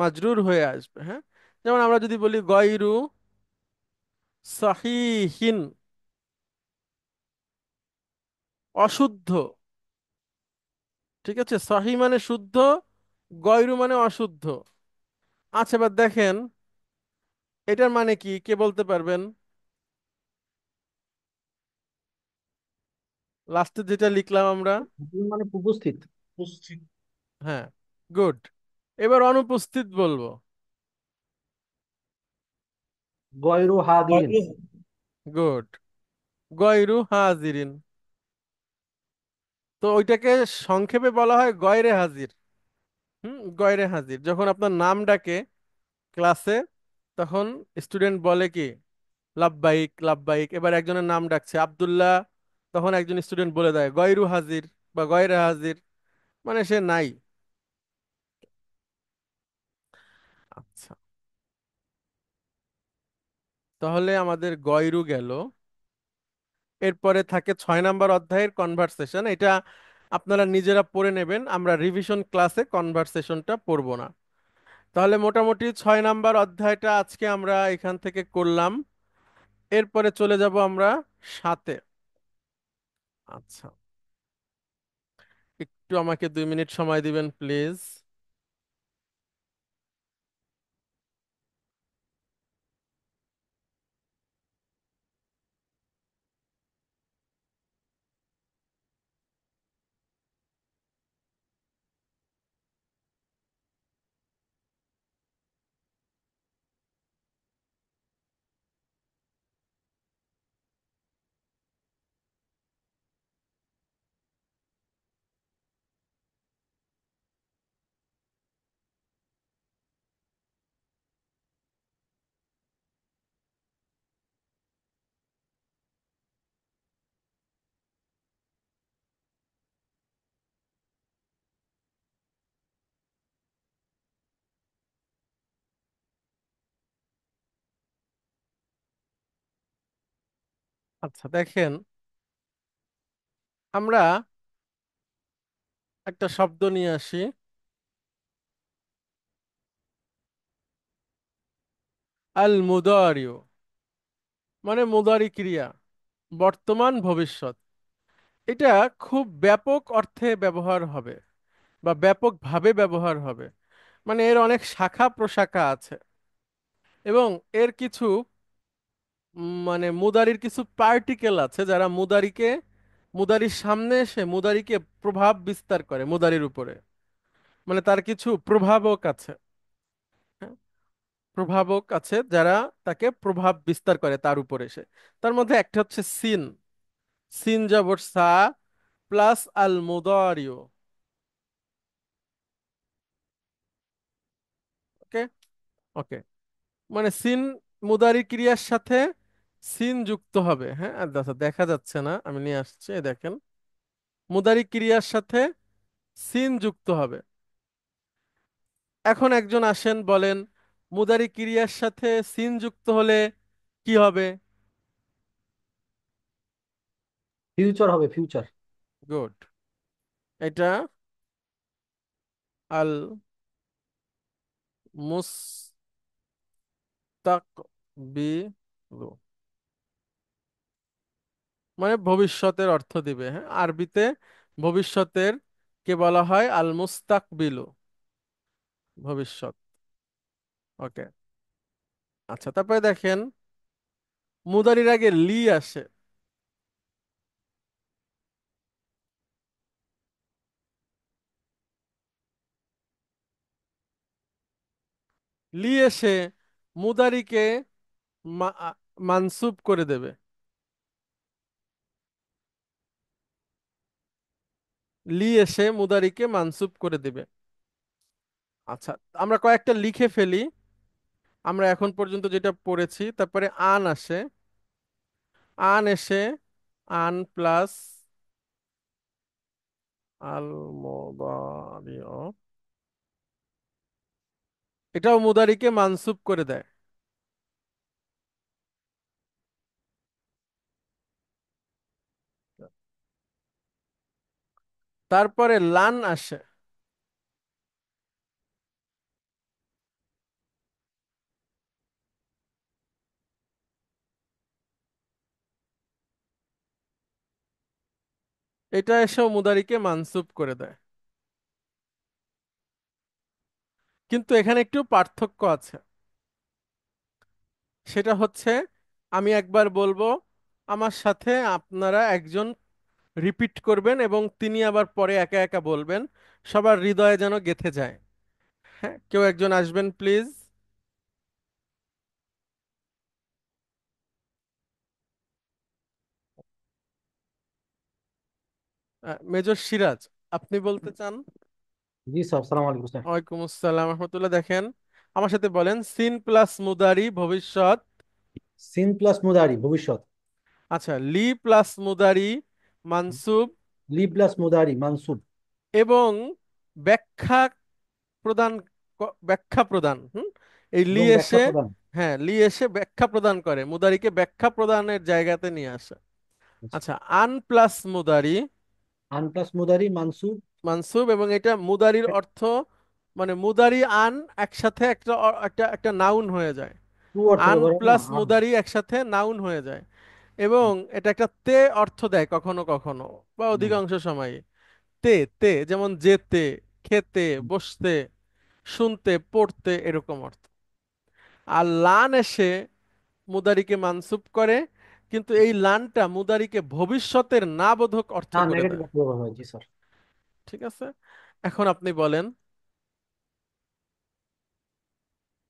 মাজরুর হয়ে আসবে, হ্যাঁ। যেমন আমরা যদি বলি গয়রু সহিহিন, অশুদ্ধ। ঠিক আছে, সহি মানে শুদ্ধ, গয়রু মানে অশুদ্ধ। আচ্ছা, এবার দেখেন এটার মানে কি, কে বলতে পারবেন? লাস্টে যেটা লিখলাম আমরা। মানে উপস্থিত। উপস্থিত। হ্যাঁ, গুড। এবার অনুপস্থিত বলবো। গয়রু হাদিরিন। গুড, গয়রু হাজিরিন। তো ওইটাকে সংক্ষেপে বলা হয় গয়রে হাজির। গয়রে হাজির, যখন আপনার নাম ডাকে ক্লাসে, তখন স্টুডেন্ট বলে কি লাব্বাইক লাব্বাইক। এবার একজনের নাম ডাকছে আব্দুল্লাহ, তখন একজন স্টুডেন্ট বলে দেয় গয়রু হাজির বা গয়রে হাজির, মানে সে নাই। আচ্ছা, তাহলে আমাদের গয়রু গেল। এরপরে থাকে 6 নাম্বার অধ্যায়ের কনভারসেশন। এটা আপনারা নিজেরা পড়ে নেবেন, আমরা রিভিশন ক্লাসে কনভারসেশনটা পড়বো না। তাহলে মোটামুটি 6 নাম্বার অধ্যায়টা আজকে আমরা এখান থেকে করলাম। এরপরে চলে যাব আমরা 7-এ। আচ্ছা, একটু আমাকে 2 মিনিট সময় দিবেন প্লিজ। আচ্ছা, দেখেন আমরা একটা শব্দ নিয়ে আসি, আল মুদারিউ, মানে মুদারি ক্রিয়া, বর্তমান ভবিষ্যৎ। এটা খুব ব্যাপক অর্থে ব্যবহার হবে বা ব্যাপকভাবে ব্যবহার হবে, মানে এর অনেক শাখা প্রশাখা আছে, এবং এর কিছু মানে মুদারির কিছু পার্টিকেল আছে যারা মুদারির সামনে এসে মুদারিকে প্রভাব বিস্তার করে মুদারির উপরে, মানে তার কিছু প্রভাবক আছে। হ্যাঁ, প্রভাবক আছে যারা তাকে প্রভাব বিস্তার করে তার উপরে এসে। তার মধ্যে একটা হচ্ছে সিন, সিন জবর সা প্লাস আল মুদারিও। ওকে, ওকে, মানে সিন মুদারি ক্রিয়ার সাথে সিন যুক্ত হবে। হ্যাঁ, আচ্ছা, দেখা যাচ্ছে না, আমি নিয়ে আসছি, এই দেখেন, মুদারি ক্রিয়ার সাথে সিন যুক্ত হবে। এখন একজন আসেন বলেন, মুদারি ক্রিয়ার সাথে সিন যুক্ত হলে কি হবে? ফিউচার হবে, ফিউচার। গুড। এটা আল মুস্তাকবিলু, মানে ভবিষ্যতের অর্থ দিবে। হ্যাঁ, আরবিতে ভবিষ্যতের কে বলা হয় আল মুস্তাকবিলু, ভবিষ্যৎ। ওকে। আচ্ছা, তারপরে দেখেন মুদারির আগে লি আসে। লি এসে মুদারিকে মানসুব করে দেবে। লি এসে মুদারিকে মানসুব করে দেবে। আচ্ছা, আমরা কয়েকটা লিখে ফেলি। আমরা এখন পর্যন্ত যেটা পড়েছি, তারপরে আন আসে। আন এসে আন প্লাস আল মুদারিও, এটাও মুদারিকে মানসুব করে দেয়। তারপরে লান আসে। এটা এসেও মুদারিকে মানসুব করে দেয়। কিন্তু এখানে একটু পার্থক্য আছে। সেটা হচ্ছে, আমি একবার বলবো, আমার সাথে আপনারা একজন রিপিট করবেন এবং তিনি আবার পরে একা একা বলবেন, সবার হৃদয়ে যেন গেঁথে যায়। হ্যাঁ, কেউ একজন আসবেন প্লিজ। মেজর সিরাজ, আপনি বলতে চান? জি স্যার, সালাম আলাইকুম স্যার। ওয়ালাইকুম আসসালাম রহমতুল্লাহ। দেখেন, আমার সাথে বলেন, সিন প্লাস মুদারি ভবিষ্যৎ। সিন প্লাস মুদারি ভবিষ্যৎ। আচ্ছা, লি প্লাস মুদারি মানসুব, লি প্লাস মুদারি মানসুব। এবং ব্যাখ্যা প্রদান, ব্যাখ্যা প্রদান। এই লি এবং এসে, ব্যাখ্যা প্রদান। হ্যাঁ, লি এসে ব্যাখ্যা প্রদান করে, মুদারিকে ব্যাখ্যা প্রদানের জায়গাতে নিয়ে আসে। আচ্ছা। আচ্ছা, আন প্লাস মুদারি আন প্লাস মুদারি মানসুব। মানসুব, এবং এটা মুদারির অর্থ, মানে মুদারি আন একসাথে একটা একটা একটা নাউন হয়ে যায়। টু অর্থে আন ব্যবহার হয় না, প্লাস আন। মুদারি একসাথে নাউন হয়ে যায়, এবং এটা একটা তে অর্থ দেয় কখনো কখনো, বা হুম, অধিকাংশ সময়। তে তে, যেমন যেতে, খেতে, হুম। বসতে, শুনতে, পড়তে, এরকম অর্থ। আর লান এসে মুদারিকে মানসুব করে, কিন্তু এই লানটা মুদারিকে ভবিষ্যতের না বোধক অর্থ হ্যাঁ, করে নেগেটিভ দেয়। অর্থে ব্যবহার হয়, জি স্যার। ঠিক আছে, এখন আপনি বলেন,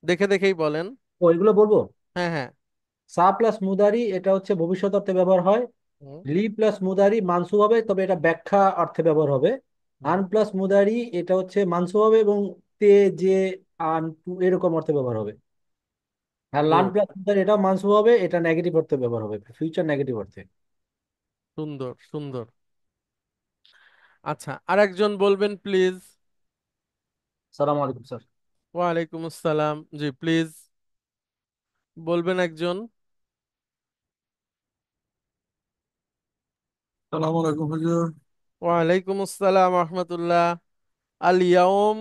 দেখে দেখেই বলেন। ও, এগুলো বলবো। হ্যাঁ, হ্যাঁ। সা প্লাস মুদারি এটা হচ্ছে ভবিষ্যৎ অর্থে ব্যবহার হয়। হুম, লি প্লাস মুদারি মানসুব হবে, তবে এটা ব্যাখ্যা অর্থে ব্যবহার হবে। হুম। আন প্লাস মুদারি এটা হচ্ছে মানসুব হবে এবং তে, যে, আন, টু এরকম অর্থে ব্যবহার হবে। আর লান গুড, প্লাস মুদারি এটা মানসুব হবে, এটা নেগেটিভ অর্থে ব্যবহার হবে, ফিউচার নেগেটিভ অর্থে। সুন্দর সুন্দর। আচ্ছা, আরেকজন বলবেন প্লিজ। সালাম আলাইকুম স্যার। ওয়ালাইকুম আসসালাম, জি প্লিজ, বলবেন একজন। সালাম আলাইকুম হুজুর। ওয়ালাইকুম আসসালাম রহমতুল্লাহ। আল ইয়াউম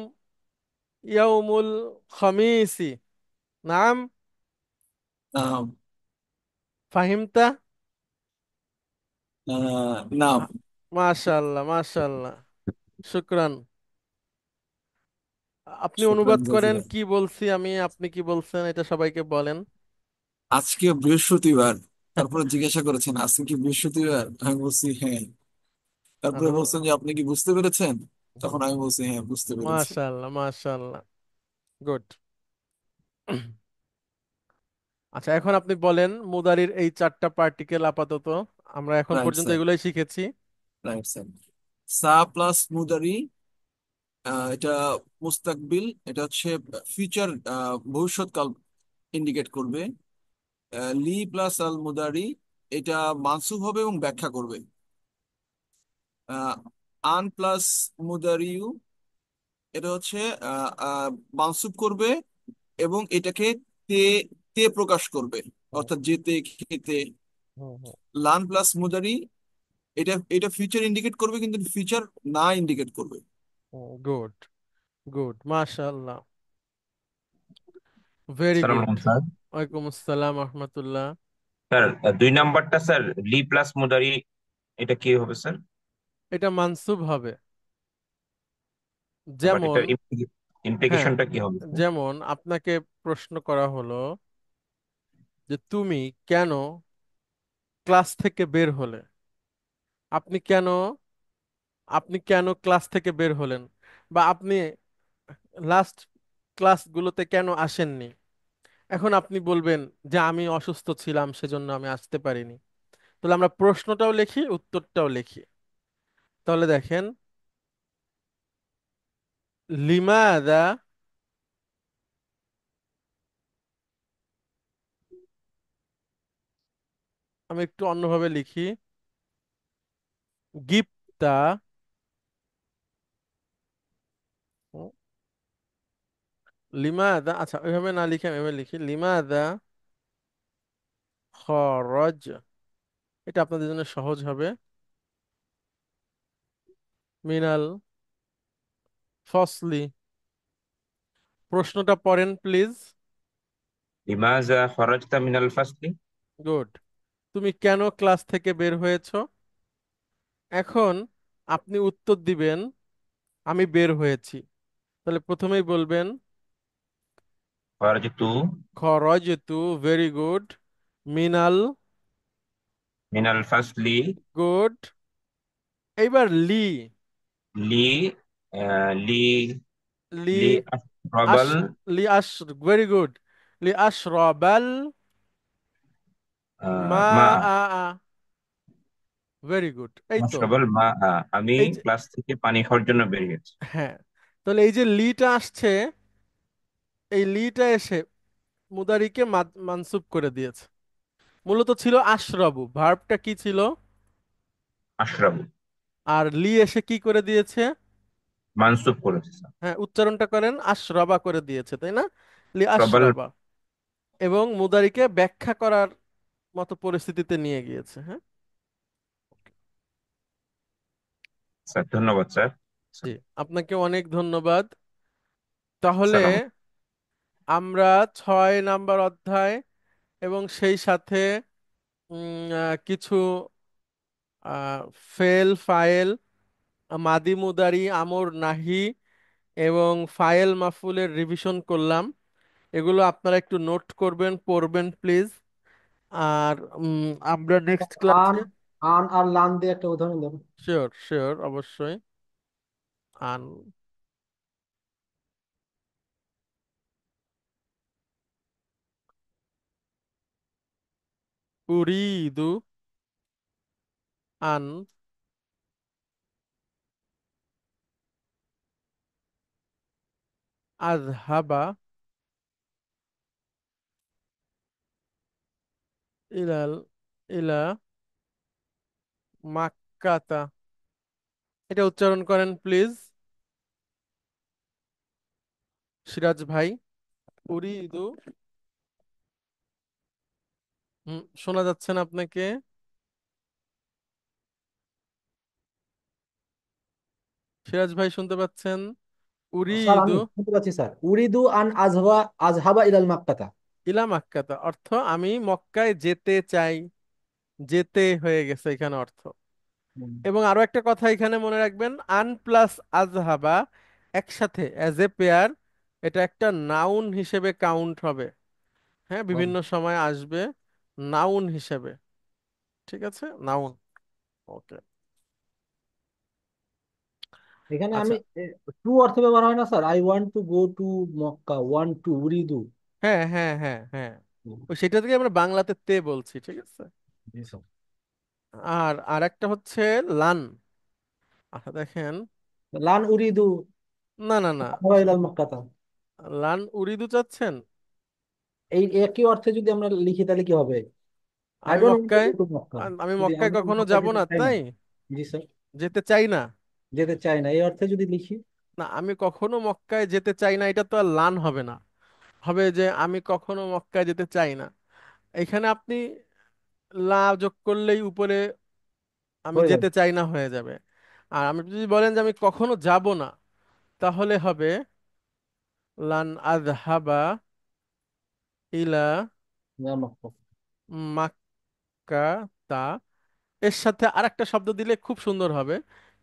ইয়াউমুল খামিসি। নাম, নাম। ফাহিমতা। নাম। মাশাআল্লাহ, মাশাআল্লাহ, শুক্রান। আপনি শুকরান অনুবাদ করেন জাজিলান। কি বলছি আমি, আপনি কি বলছেন, এটা সবাইকে বলেন। আজকে বৃহস্পতিবার, তারপরে জিজ্ঞাসা করেছেন আজকে কি বৃহস্পতিবার, আমি বলছি হ্যাঁ। তারপরে আরো, বলছেন যে আপনি কি বুঝতে পেরেছেন, তখন আমি বলছি হ্যাঁ বুঝতে পেরেছি। মাশাআল্লাহ, মাশাআল্লাহ, গুড। আচ্ছা, এখন আপনি বলেন মুদারির এই চারটা পার্টিকেল আপাতত, আমরা এখন রাইট পর্যন্ত স্যার। এগুলোই শিখেছি। Right sir. সা প্লাস মুদারি, এটা মুস্তাকবিল, এটা হচ্ছে ফিউচার, ভবিষ্যৎকাল ইন্ডিকেট করবে। লি প্লাস আল মুদারি, এটা মানসুব হবে এবং ব্যাখ্যা করবে। আহ, আন প্লাস মুদারিউ, এটা হচ্ছে আহ, আহ, মানসুব করবে এবং এটাকে তে তে প্রকাশ করবে, হুম, অর্থাৎ যেতে খেতে। হুম, হুম। লান প্লাস মুদারি, এটা এটা ফিউচার ইন্ডিকেট করবে কিন্তু ফিউচার না ইন্ডিকেট করবে। গুড, গুড, মাশাআল্লাহ, ভেরি সালাম গুড। আলাইকুম স্যার। ওয়ালাইকুম আসসালাম রহমতুল্লাহ। স্যার 2 নাম্বারটা স্যার, লি প্লাস মুদারি, এটা কি হবে স্যার? এটা মানসুব হবে। বাট যেমন, এটার হ্যাঁ, ইমপ্লিকেশনটা কি হবে স্যার? যেমন আপনাকে প্রশ্ন করা হলো যে তুমি কেন ক্লাস থেকে বের হলে, আপনি কেন আপনি কেন ক্লাস থেকে বের হলেন, বা আপনি লাস্ট ক্লাসগুলোতে কেন আসেননি। এখন আপনি বলবেন যে আমি অসুস্থ ছিলাম সেজন্য আমি আসতে পারিনি। তাহলে আমরা প্রশ্নটাও লিখি, উত্তরটাও লিখি। তাহলে দেখেন, লিমাদা, আমি একটু অন্যভাবে লিখি, গিপ্তা, লিমাদা, আচ্ছা ওইভাবে না লিখে আমি এভাবে লিখি, লিমাদা খরজ, এটা আপনাদের জন্য সহজ হবে, মিনাল ফসলি। প্রশ্নটা পড়েন প্লিজ। লিমাযা খরাজতা মিনাল ফাসলি। গুড। তুমি কেন ক্লাস থেকে বের হয়েছো। এখন আপনি উত্তর দিবেন আমি বের হয়েছি। তাহলে প্রথমেই বলবেন খরাজতু খরজতু, ভেরি গুড, মিনাল, মিনাল ফাসলি। গুড। এইবার লি, লি লি লি লি আশ, আশরাবাল লি আশ, ভেরি গুড, লি আশরাবাল মা মা। আ, ভেরি গুড, এই তো। আশরাবাল মা। আমি এই যে, ক্লাস থেকে পানি খাওয়ার জন্য বেরিয়েছি। হ্যাঁ, তাহলে এই যে লিটা আসছে, এই লিটা এসে মুদারিকে মানসুব করে দিয়েছে। মূলত ছিল আশরাবু, ভার্বটা কি ছিল, আশরাবু আর লি এসে কি করে দিয়েছে। মানসুব করেছে স্যার। হ্যাঁ, উচ্চারণটা করেন, আশরাবা করে দিয়েছে, তাই না, লি প্রবল। আশরাবা। এবং মুদারিকে ব্যাখ্যা করার মতো পরিস্থিতিতে নিয়ে গিয়েছে। হ্যাঁ, স্যার ধন্যবাদ স্যার। জি, আপনাকে অনেক ধন্যবাদ। তাহলে সালাম। আমরা 6 নাম্বার অধ্যায় এবং সেই সাথে কিছু ফেল, ফাইল, মাদি মুদারি, আমর নাহি এবং ফাইল মাফুলের রিভিশন করলাম। এগুলো আপনারা একটু নোট করবেন, পড়বেন প্লিজ। আর আমরা নেক্সট আন, ক্লাসে, আন আর লান দিয়ে একটা উদাহরণ দেবো। শিওর শিওর, অবশ্যই। আন, উরিদু, আন আযহাবা ইলাল, ইলা মাক্কাতা। এটা উচ্চারণ করেন প্লিজ, সিরাজ ভাই। উরিদু, শোনা যাচ্ছে না আপনাকে, সিরাজ ভাই শুনতে পাচ্ছেন। স্যার আমি উরিদু শুনতে পাচ্ছি স্যার, উরিদু আন আজহাবা, আজহাবা ইলাল মাক্কাতা। ইলা মাক্কাতা, অর্থ আমি মক্কায় যেতে চাই, যেতে হয়ে গেছে এখানে অর্থ। হুম। এবং আরো একটা কথা এখানে মনে রাখবেন, আন প্লাস আজহাবা একসাথে অ্যাজ এ পেয়ার, এটা একটা নাউন হিসেবে কাউন্ট হবে। হ্যাঁ, ও, বিভিন্ন সময় আসবে নাউন হিসেবে। ঠিক আছে, নাউন। ওকে, এখানে আমি আচ্ছা, টু অর্থ ব্যবহার হয় না sir, I want to go to Mecca, ওয়ান টু উরিদু। হ্যাঁ হ্যাঁ হ্যাঁ হ্যাঁ, হুম, ওই সেটা থেকে আমরা বাংলাতে তে বলছি, ঠিক আছে। জি স্যার। আর আর একটা হচ্ছে লান। আচ্ছা দেখেন, লান উরিদু না না না, আজহাবা ইলাল মাক্কাতা। লান উরিদু চাচ্ছেন, এই একই অর্থে যদি আমরা লিখি তাহলে কি হবে? আই আমি ডোন্ট ওয়ান্ট টু মক্কায় গো টু মক্কা। আমি যদি মক্কায় আমরা কখনো মক্কা যাব যেতে না, চাই না। তাই জি স্যার। যেতে চাই না। যেতে চাই না এই অর্থে যদি লিখি। না, আমি কখনো মক্কায় যেতে চাই না, এটা তো আর লান হবে না, হবে যে আমি কখনো মক্কায় যেতে চাই না। এখানে আপনি লা যোগ করলেই উপরে আমি হয়ে যাবে। যেতে চাই না হয়ে যাবে। আর আমি যদি বলেন যে আমি কখনো যাব না, তাহলে হবে লান আযহাবা ইলা না মক্কা। মাক্কাতা। এর সাথে আরেকটা শব্দ দিলে খুব সুন্দর হবে,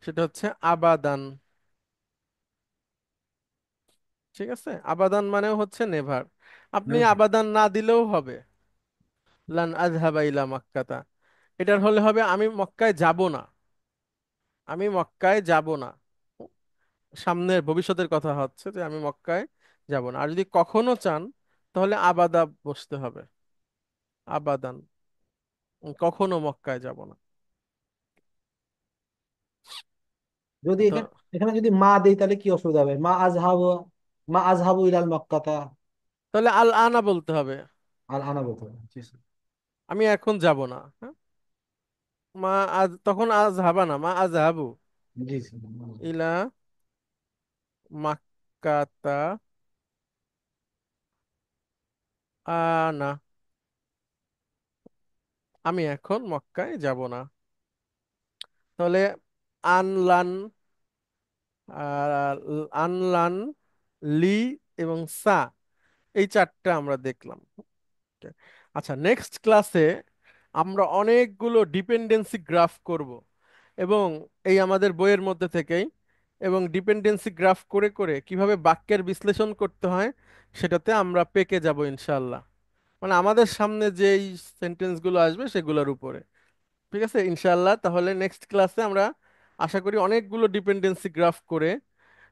সেটা হচ্ছে আবাদান। ঠিক আছে, আবাদান মানেও হচ্ছে নেভার। আপনি নেভার। আবাদান না দিলেও হবে, লান আযহাবা ইলা মাক্কাতা। এটার হলে হবে আমি মক্কায় যাব না, আমি মক্কায় যাব না। সামনের ভবিষ্যতের কথা হচ্ছে যে আমি মক্কায় যাব না। আর যদি কখনো চান, তাহলে আবাদা বসতে হবে, আবাদান, কখনো মক্কায় যাব না। যদি তো এখানে এখানে যদি মা দেই তাহলে কি অসুবিধা হবে? মা আজহাবু ইলাল মক্কাতা। তাহলে আল আনা বলতে হবে, আর আনা বলতে হবে। জি স্যার। আমি এখন যাব না। হ্যাঁ, মা আজ, তখন আজ হাবা না, মা আজ হাবু জি স্যার। ইলা মাক্কাতা আনা, আমি এখন মক্কায় যাব না। তাহলে আনলান, আনলান, লি এবং সা, এই চারটা আমরা দেখলাম। Okay. আচ্ছা, নেক্সট ক্লাসে আমরা অনেকগুলো ডিপেন্ডেন্সি গ্রাফ করব, এবং এই আমাদের বইয়ের মধ্যে থেকেই, এবং ডিপেন্ডেন্সি গ্রাফ করে করে কিভাবে বাক্যের বিশ্লেষণ করতে হয় সেটাতে আমরা পেকে যাব ইনশাল্লাহ। মানে আমাদের সামনে যেই সেন্টেন্সগুলো আসবে সেগুলোর উপরে। ঠিক আছে ইনশাল্লাহ। তাহলে নেক্সট ক্লাসে আমরা আশা করি অনেকগুলো ডিপেন্ডেন্সি গ্রাফ করে,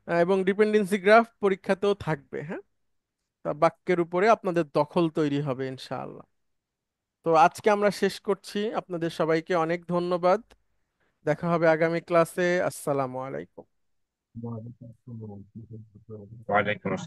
এবং ডিপেন্ডেন্সি গ্রাফ পরীক্ষাতেও থাকবে। হ্যাঁ, তা বাক্যের উপরে আপনাদের দখল তৈরি হবে ইনশাআল্লাহ। তো আজকে আমরা শেষ করছি, আপনাদের সবাইকে অনেক ধন্যবাদ। দেখা হবে আগামী ক্লাসে। আসসালামু আলাইকুম। ওয়ালাইকুম আসসালাম।